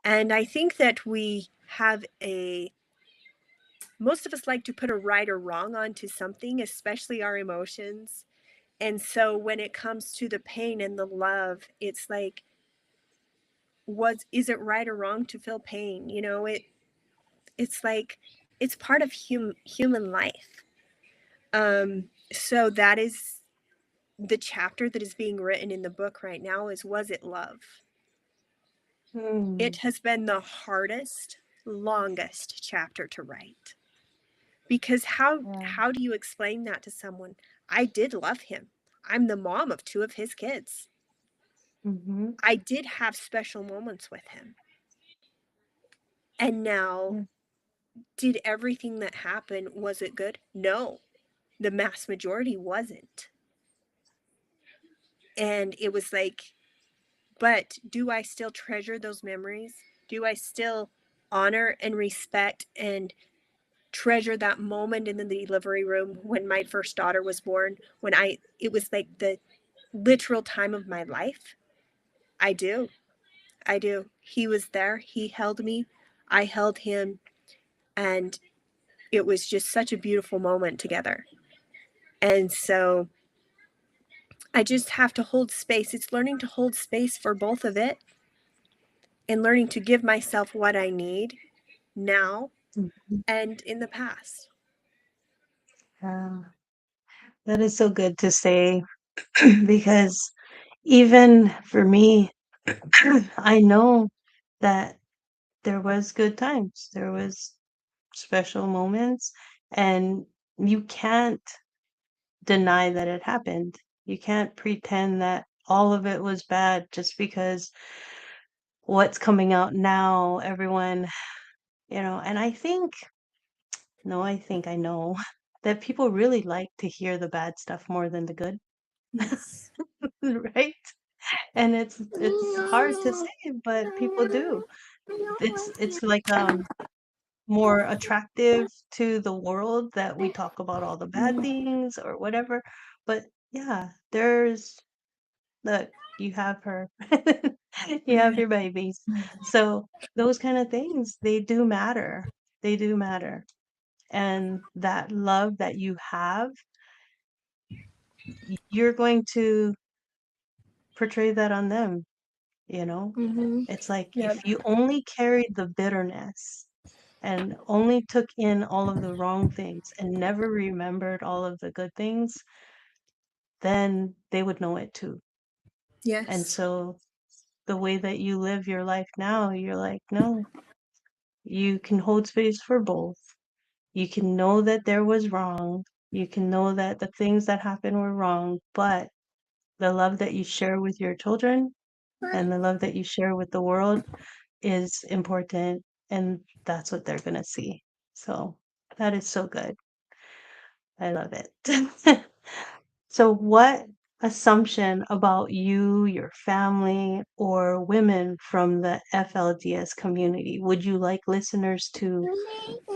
And I think that most of us like to put a right or wrong onto something, especially our emotions. And so when it comes to the pain and the love, it's like, is it right or wrong to feel pain? It's like, it's part of human life. So that is the chapter that is being written in the book right now, is, was it love? It has been the hardest, longest chapter to write. Because how do you explain that to someone? I did love him. I'm the mom of 2 of his kids. Mm-hmm. I did have special moments with him. And now, did everything that happened, was it good? No. The mass majority wasn't. And it was like, but do I still treasure those memories? Do I still honor and respect and treasure that moment in the delivery room when my first daughter was born, it was like the literal time of my life? I do. He was there. He held me. I held him. And it was just such a beautiful moment together. And so I just have to hold space. It's learning to hold space for both of it and learning to give myself what I need now Mm-hmm. and in the past. Yeah. That is so good to say because even for me, I know that there was good times. There was special moments, and you can't deny that it happened. You can't pretend that all of it was bad just because what's coming out now, everyone, and I think, no, I know that people really like to hear the bad stuff more than the good, Yes. right? And it's hard to say, but people do. It's like more attractive to the world that we talk about all the bad things or whatever. But yeah, look, you have her. You have your babies. So those kind of things, they do matter. They do matter. And that love that you have, you're going to portray that on them, you know? Mm-hmm. It's like Yep. if you only carried the bitterness and only took in all of the wrong things and never remembered all of the good things, then they would know it too. And Yes. so the way that you live your life now, you're like, no, you can hold space for both. You can know that there was wrong. You can know that the things that happened were wrong, but the love that you share with your children and the love that you share with the world is important, and that's what they're going to see. So that is so good. I love it. So, what assumption about you, your family, or women from the FLDS community would you like listeners to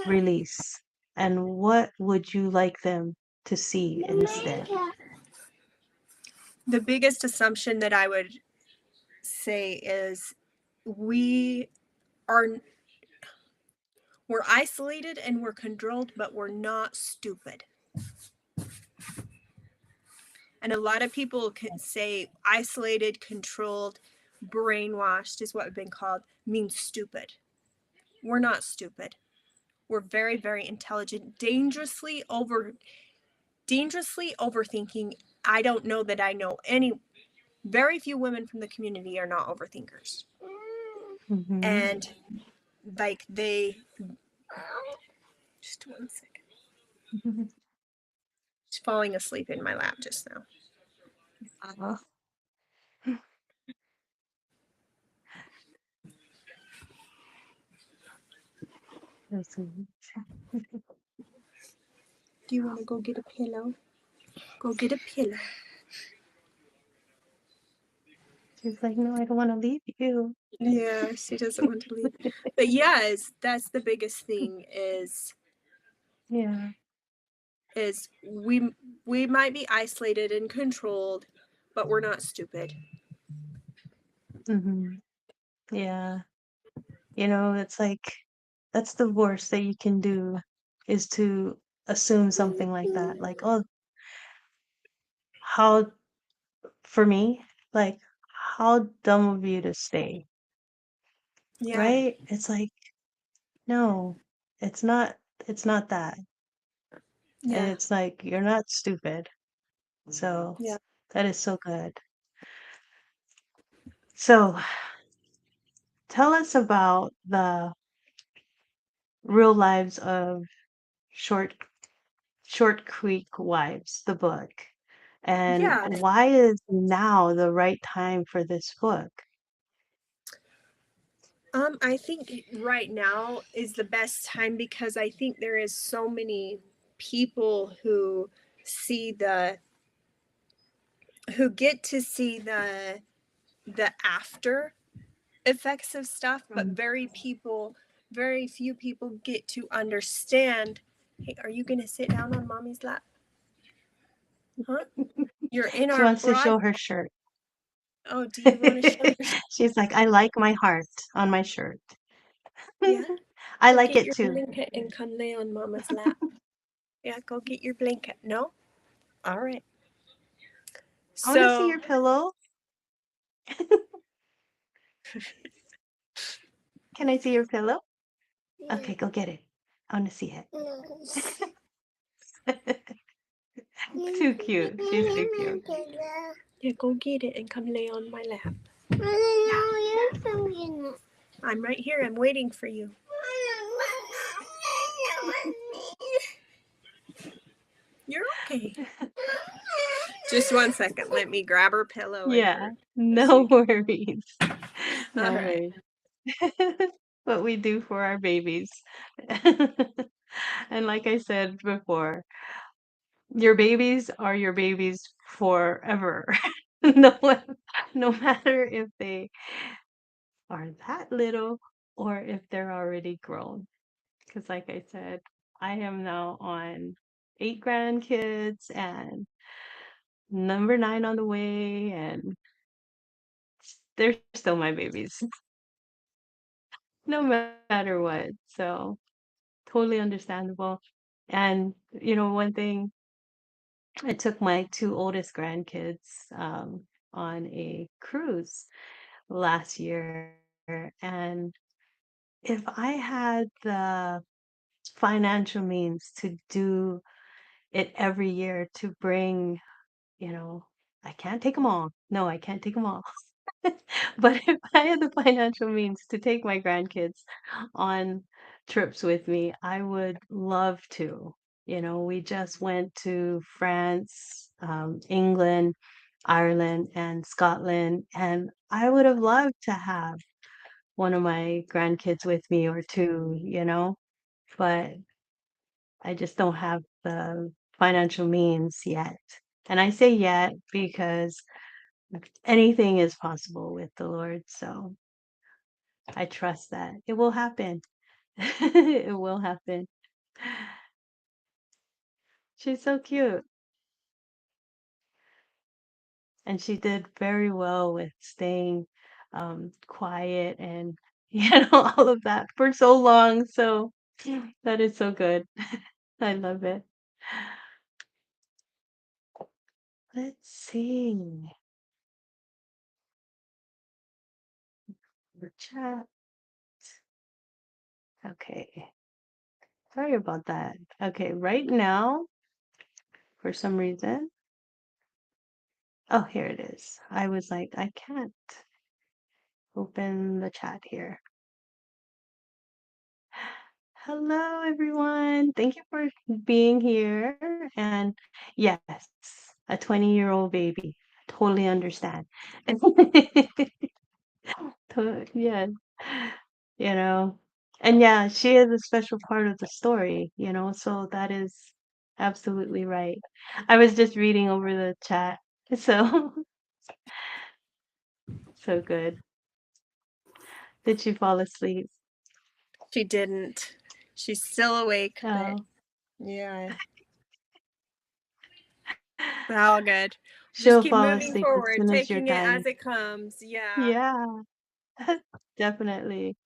release? And what would you like them to see instead? The biggest assumption that I would say is we are we're isolated and we're controlled, but we're not stupid. And a lot of people can say isolated, controlled, brainwashed is what we've been called, means stupid. We're not stupid. We're very, very intelligent, dangerously overthinking. I don't know that I know any. Very few women from the community are not overthinkers. Mm-hmm. And like they, just 1 second. She's falling asleep in my lap just now. Uh-huh. That's sweet. Do you want to go get a pillow? Go get a pillow. She's like, no, I don't want to leave you. Yeah, she doesn't want to leave. But yes, that's the biggest thing Yeah. is we might be isolated and controlled, but we're not stupid. Hmm. Yeah. It's like that's the worst that you can do is to assume something like that. Like, oh, how, for me, like, how dumb of you to stay, Yeah, right? It's like, no, it's not, it's not that. And yeah, it's like, you're not stupid. So yeah. that is so good. So tell us about the real lives of short Short Creek Wives, the book, and Yeah. why is now the right time for this book? I think right now is the best time because I think there is so many people see the who get to see the after effects of stuff, but Mm. very few people get to understand. Hey, are you gonna sit down on mommy's lap? Huh? You're in She our wants to broad. show her shirt. Oh, do you want to show your? She's like, I like my heart on my shirt. Yeah. I Go like get it your too. blanket and come lay on mama's lap. Yeah, go get your blanket. No? All right. I want to see So, your pillow. Can I see your pillow? Okay, go get it. I want to see it. Too cute. She's too cute. yeah, go get it and come lay on my lap. I'm right here. I'm waiting for you. You're okay. Just one second. Let me grab her pillow and Yeah, her. no worries. All No right. worries. What we do for our babies. And like I said before, your babies are your babies forever. No no matter if they are that little or if they're already grown. Because like I said, I am now on 8 grandkids and number 9 on the way, and they're still my babies, no matter what. So totally understandable. And one thing, I took my 2 oldest grandkids on a cruise last year, and if I had the financial means to do it every year to bring, you know, I can't take them all. No, I can't take them all. But if I had the financial means to take my grandkids on trips with me, I would love to. We just went to France, England, Ireland, and Scotland, and I would have loved to have one of my grandkids with me or two, but I just don't have the financial means yet. And I say yet because anything is possible with the Lord. So I trust that it will happen. It will happen. She's so cute. And she did very well with staying quiet and, all of that for so long. So that is so good. I love it. Let's see. The chat. Okay. Sorry about that. Okay, right now, for some reason, oh, here it is. I was like, I can't open the chat here. Hello, everyone. Thank you for being here. And yes, a 20-year-old baby. Totally understand. Yes. You know, and yeah, she is a special part of the story, so that is Absolutely right. I was just reading over the chat. So, so good. Did she fall asleep? She didn't. She's still awake, but Oh, yeah, all good. Just she'll keep fall moving asleep as forward, soon as you're taking it as done. it comes. Yeah. Yeah, definitely.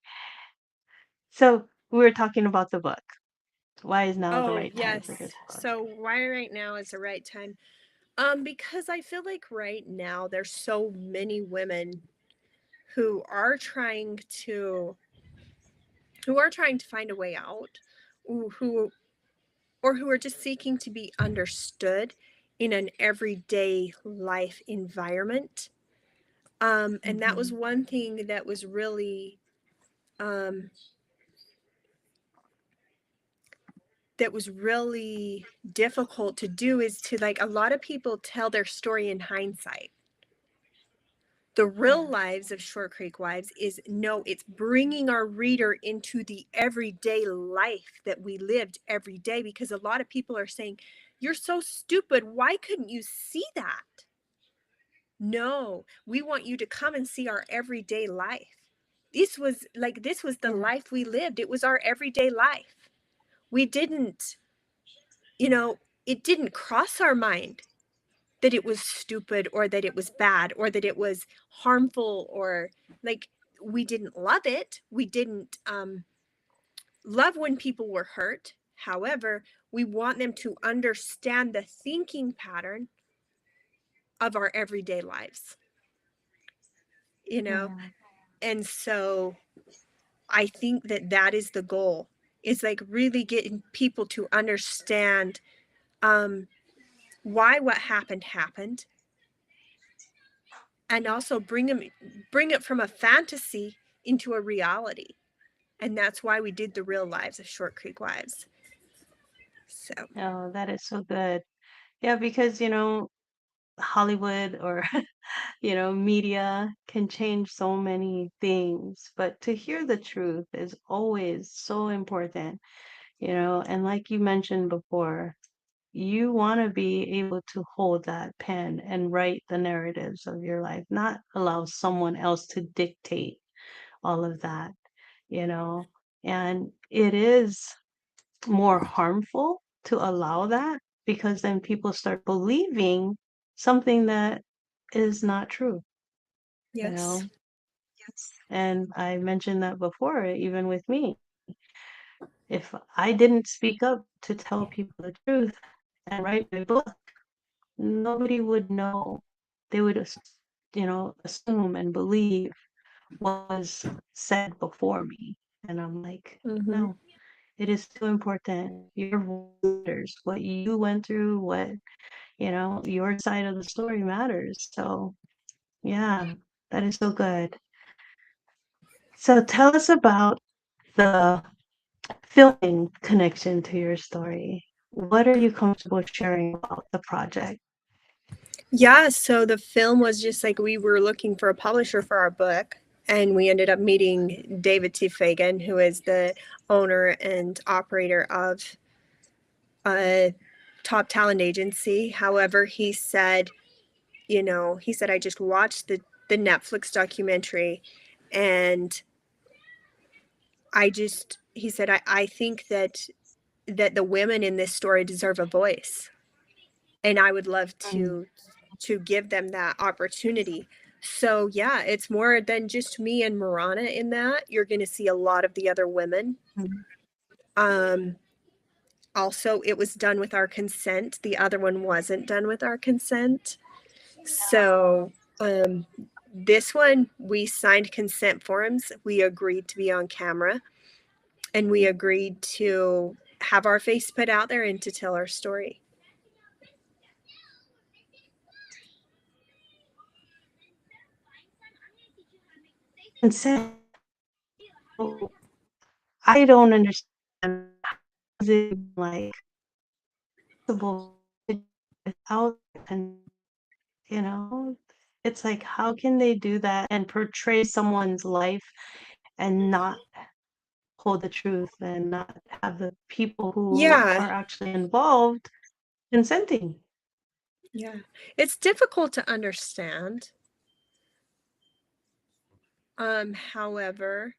So, we were talking about the book. Why is now the Oh, right time for yes. this book? So why right now is the right time? Because I feel like right now there's so many women who are trying to find a way out, who or who are just seeking to be understood in an everyday life environment. And that was Mm-hmm. one thing that was really um, difficult to do, is to, like, a lot of people tell their story in hindsight. The real Yeah, lives of Short Creek Wives is, no, it's bringing our reader into the everyday life that we lived every day, because a lot of people are saying, you're so stupid, why couldn't you see that? No, we want you to come and see our everyday life. This was the yeah, life we lived. It was our everyday life. We didn't, you know, it didn't cross our mind that it was stupid, or that it was bad, or that it was harmful, or, like, we didn't love it. We didn't love when people were hurt. However, we want them to understand the thinking pattern of our everyday lives, you know? yeah. And so I think that that is the goal, is, like, really getting people to understand um, why what happened, and also bring it from a fantasy into a reality. And that's why we did the real lives of Short Creek Wives. So Oh, that is so good. Yeah, because, Hollywood or, media can change so many things, but to hear the truth is always so important, and like you mentioned before, you want to be able to hold that pen and write the narratives of your life, not allow someone else to dictate all of that, you know, and it is more harmful to allow that because then people start believing something that is not true, you yes. know. And I mentioned that before, even with me. If I didn't speak up to tell people the truth and write my book, nobody would know. They would, assume and believe what was said before me. And I'm like, Mm-hmm. no, it is too important. Your voice matters. What you went through, your side of the story matters. So, yeah, that is so good. So, tell us about the filming connection to your story. What are you comfortable sharing about the project? Yeah, so the film was just like, we were looking for a publisher for our book, and we ended up meeting David T. Fagan, who is the owner and operator of a top talent agency. However, he said, I just watched the Netflix documentary, and he said, I think that the women in this story deserve a voice, and I would love Mm, to give them that opportunity. So yeah, it's more than just me and Marana in that. You're going to see a lot of the other women. mm. Um, Also, it was done with our consent. The other one wasn't done with our consent. So um, this one, we signed consent forms. We agreed to be on camera, and we agreed to have our face put out there and to tell our story. Consent. Oh, I don't understand how is it like possible to do without and you know it's like how can they do that and portray someone's life and not hold the truth and not have the people who Yeah. are actually involved consenting. Yeah. It's difficult to understand. However,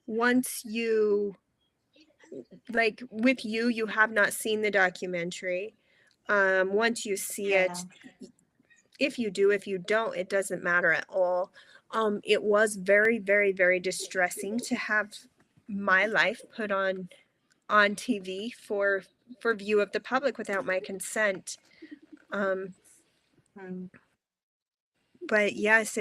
once you, like with you have not seen the documentary. Once you see it, if you do, if you don't, it doesn't matter at all. It was very, very, very distressing to have my life put on TV for view of the public without my consent. But yes,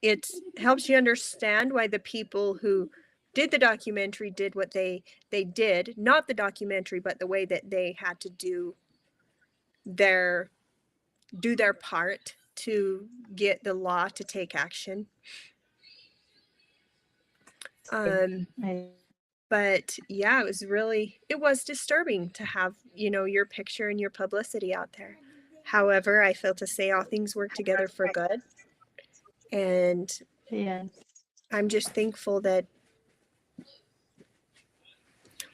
it helps you understand why the people who did the documentary did what they did, not the documentary, but the way that they had to do their part to get the law to take action. But yeah, it was disturbing to have, your picture and your publicity out there. However, I feel to say all things work together for good. And yes, I'm just thankful that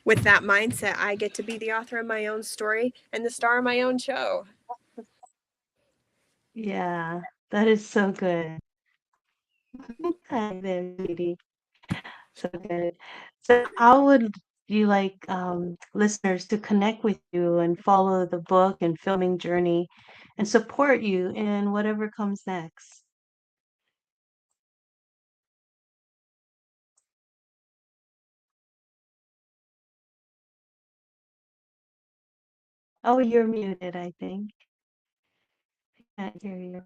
with that mindset, I get to be the author of my own story and the star of my own show. Yeah, that is so good. Hi there, sweetie. So good. So how would you like listeners to connect with you and follow the book and filming journey and support you in whatever comes next? Oh, you're muted, I think. I can't hear you.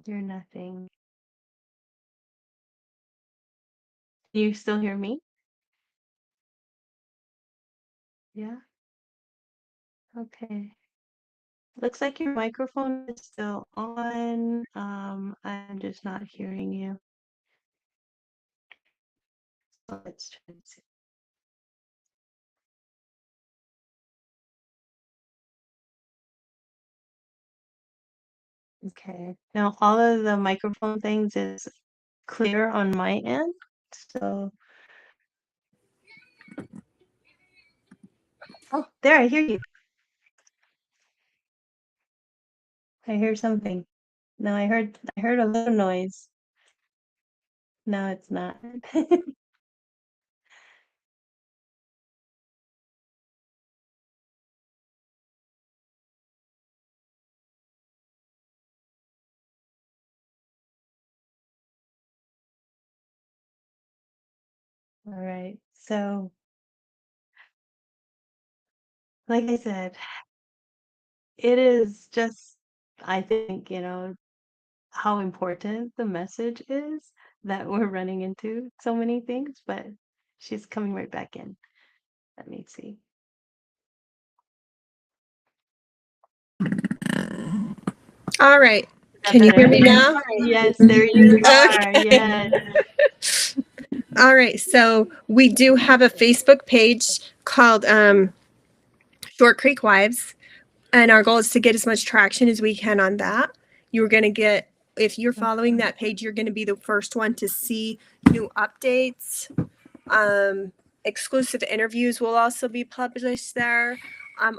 You're nothing. Can you still hear me? Yeah. Okay. Looks like your microphone is still on. I'm just not hearing you. So let's try and see. Okay. Now all of the microphone things is clear on my end. So, oh, there, I hear you. I hear something. No, I heard a little noise. No, it's not. All right. So, like I said, it is just, I think, how important the message is that we're running into so many things, but she's coming right back in. Let me see. All right. Can you hear me now? Yes, there you are. Okay. Yes. All right. So we do have a Facebook page called Short Creek Wives, and our goal is to get as much traction as we can on that. You're going to get, if you're following that page, you're going to be the first one to see new updates. Exclusive interviews will also be published there.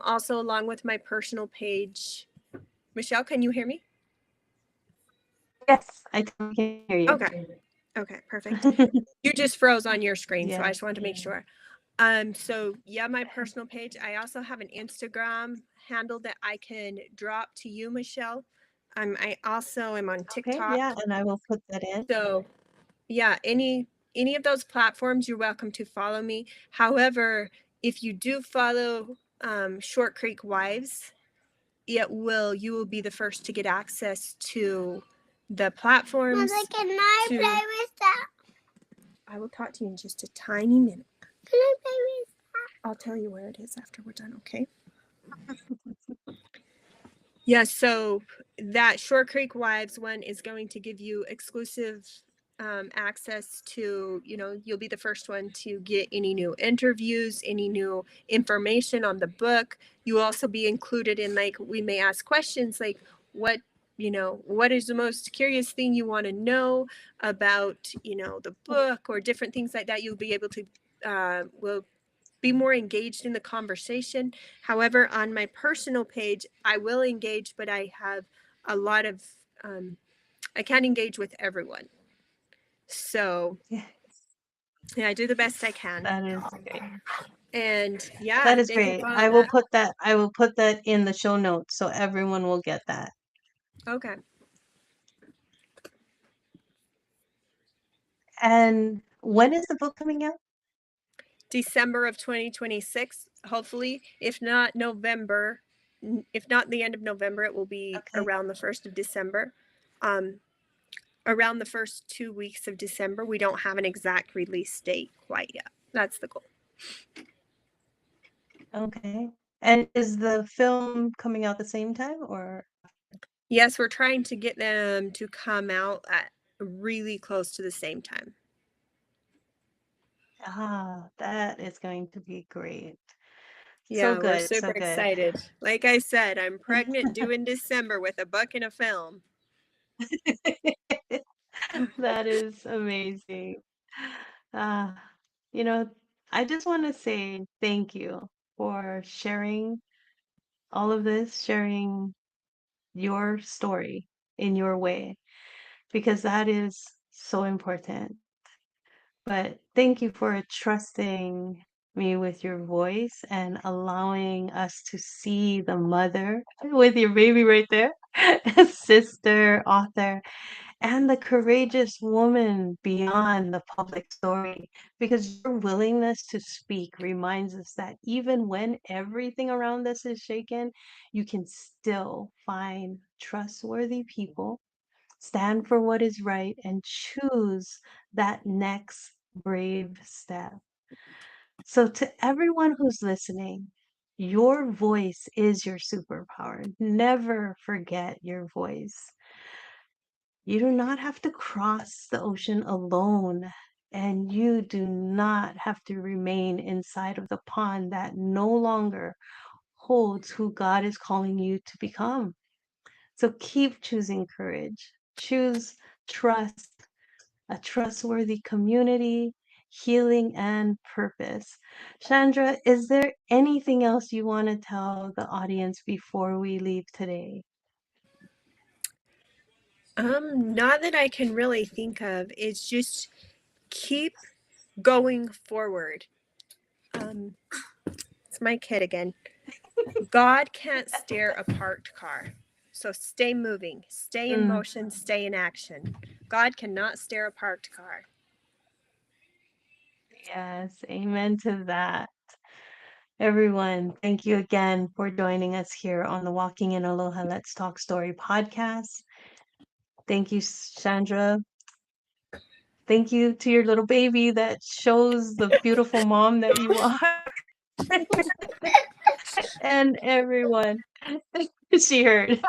Also, along with my personal page. Michelle, can you hear me? Yes, I can hear you. Okay, perfect. You just froze on your screen, so I just wanted to make sure. So yeah, my personal page. I also have an Instagram handle that I can drop to you, Michelle. I also am on TikTok. Okay, yeah, and I will put that in. So yeah, any of those platforms, you're welcome to follow me. However, if you do follow Short Creek Wives, you will be the first to get access to the platforms. Mother, can I play with that? I will talk to you in just a tiny minute. Can I play with that? I'll tell you where it is after we're done, okay? Yeah, so that Short Creek Wives one is going to give you exclusive access to, you'll be the first one to get any new interviews, any new information on the book. You will also be included in, like, we may ask questions like, what is the most curious thing you want to know about, the book, or different things like that. You'll be able to, will be more engaged in the conversation. However, on my personal page, I will engage, but I have a lot of, I can't engage with everyone. So Yes, yeah, I do the best I can. that is great. And yeah, That is thank you great. for all I will that. put that in the show notes so everyone will get that. Okay. And when is the book coming out? December of 2026, hopefully. If not November, if not the end of November, it will be around the 1st of December. Around the first 2 weeks of December. We don't have an exact release date quite yet. That's the goal. Okay. And is the film coming out the same time, or? Yes, we're trying to get them to come out at really close to the same time. That is going to be great. Yeah, So we're good, super so good. excited. Like I said, I'm pregnant due in December with a book and a film. That is amazing. Uh, you know, I just want to say thank you for sharing all of this, sharing your story in your way, because that is so important. But thank you for trusting me with your voice and allowing us to see the mother with your baby right there, sister, author, and the courageous woman beyond the public story. Because your willingness to speak reminds us that even when everything around us is shaken, you can still find trustworthy people, stand for what is right, and choose that next brave step. So, to everyone who's listening, your voice is your superpower. Never forget your voice. You do not have to cross the ocean alone, and you do not have to remain inside of the pond that no longer holds who God is calling you to become. So keep choosing courage, choose trust, a trustworthy community, healing, and purpose. Shandra, is there anything else you want to tell the audience before we leave today? Not that I can really think of. It's just keep going forward. It's my kid again. God can't steer a parked car. So stay moving, stay in motion, stay in action. God cannot steer a parked car. Yes, amen to that. Everyone, thank you again for joining us here on the Walking in Aloha Let's Talk Story podcast. Thank you, Shandra. Thank you to your little baby that shows the beautiful mom that you are. And everyone, she heard.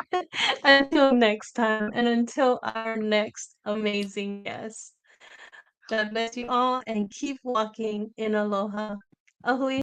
Until next time, and until our next amazing guest. God bless you all, and keep walking in aloha. Ahui.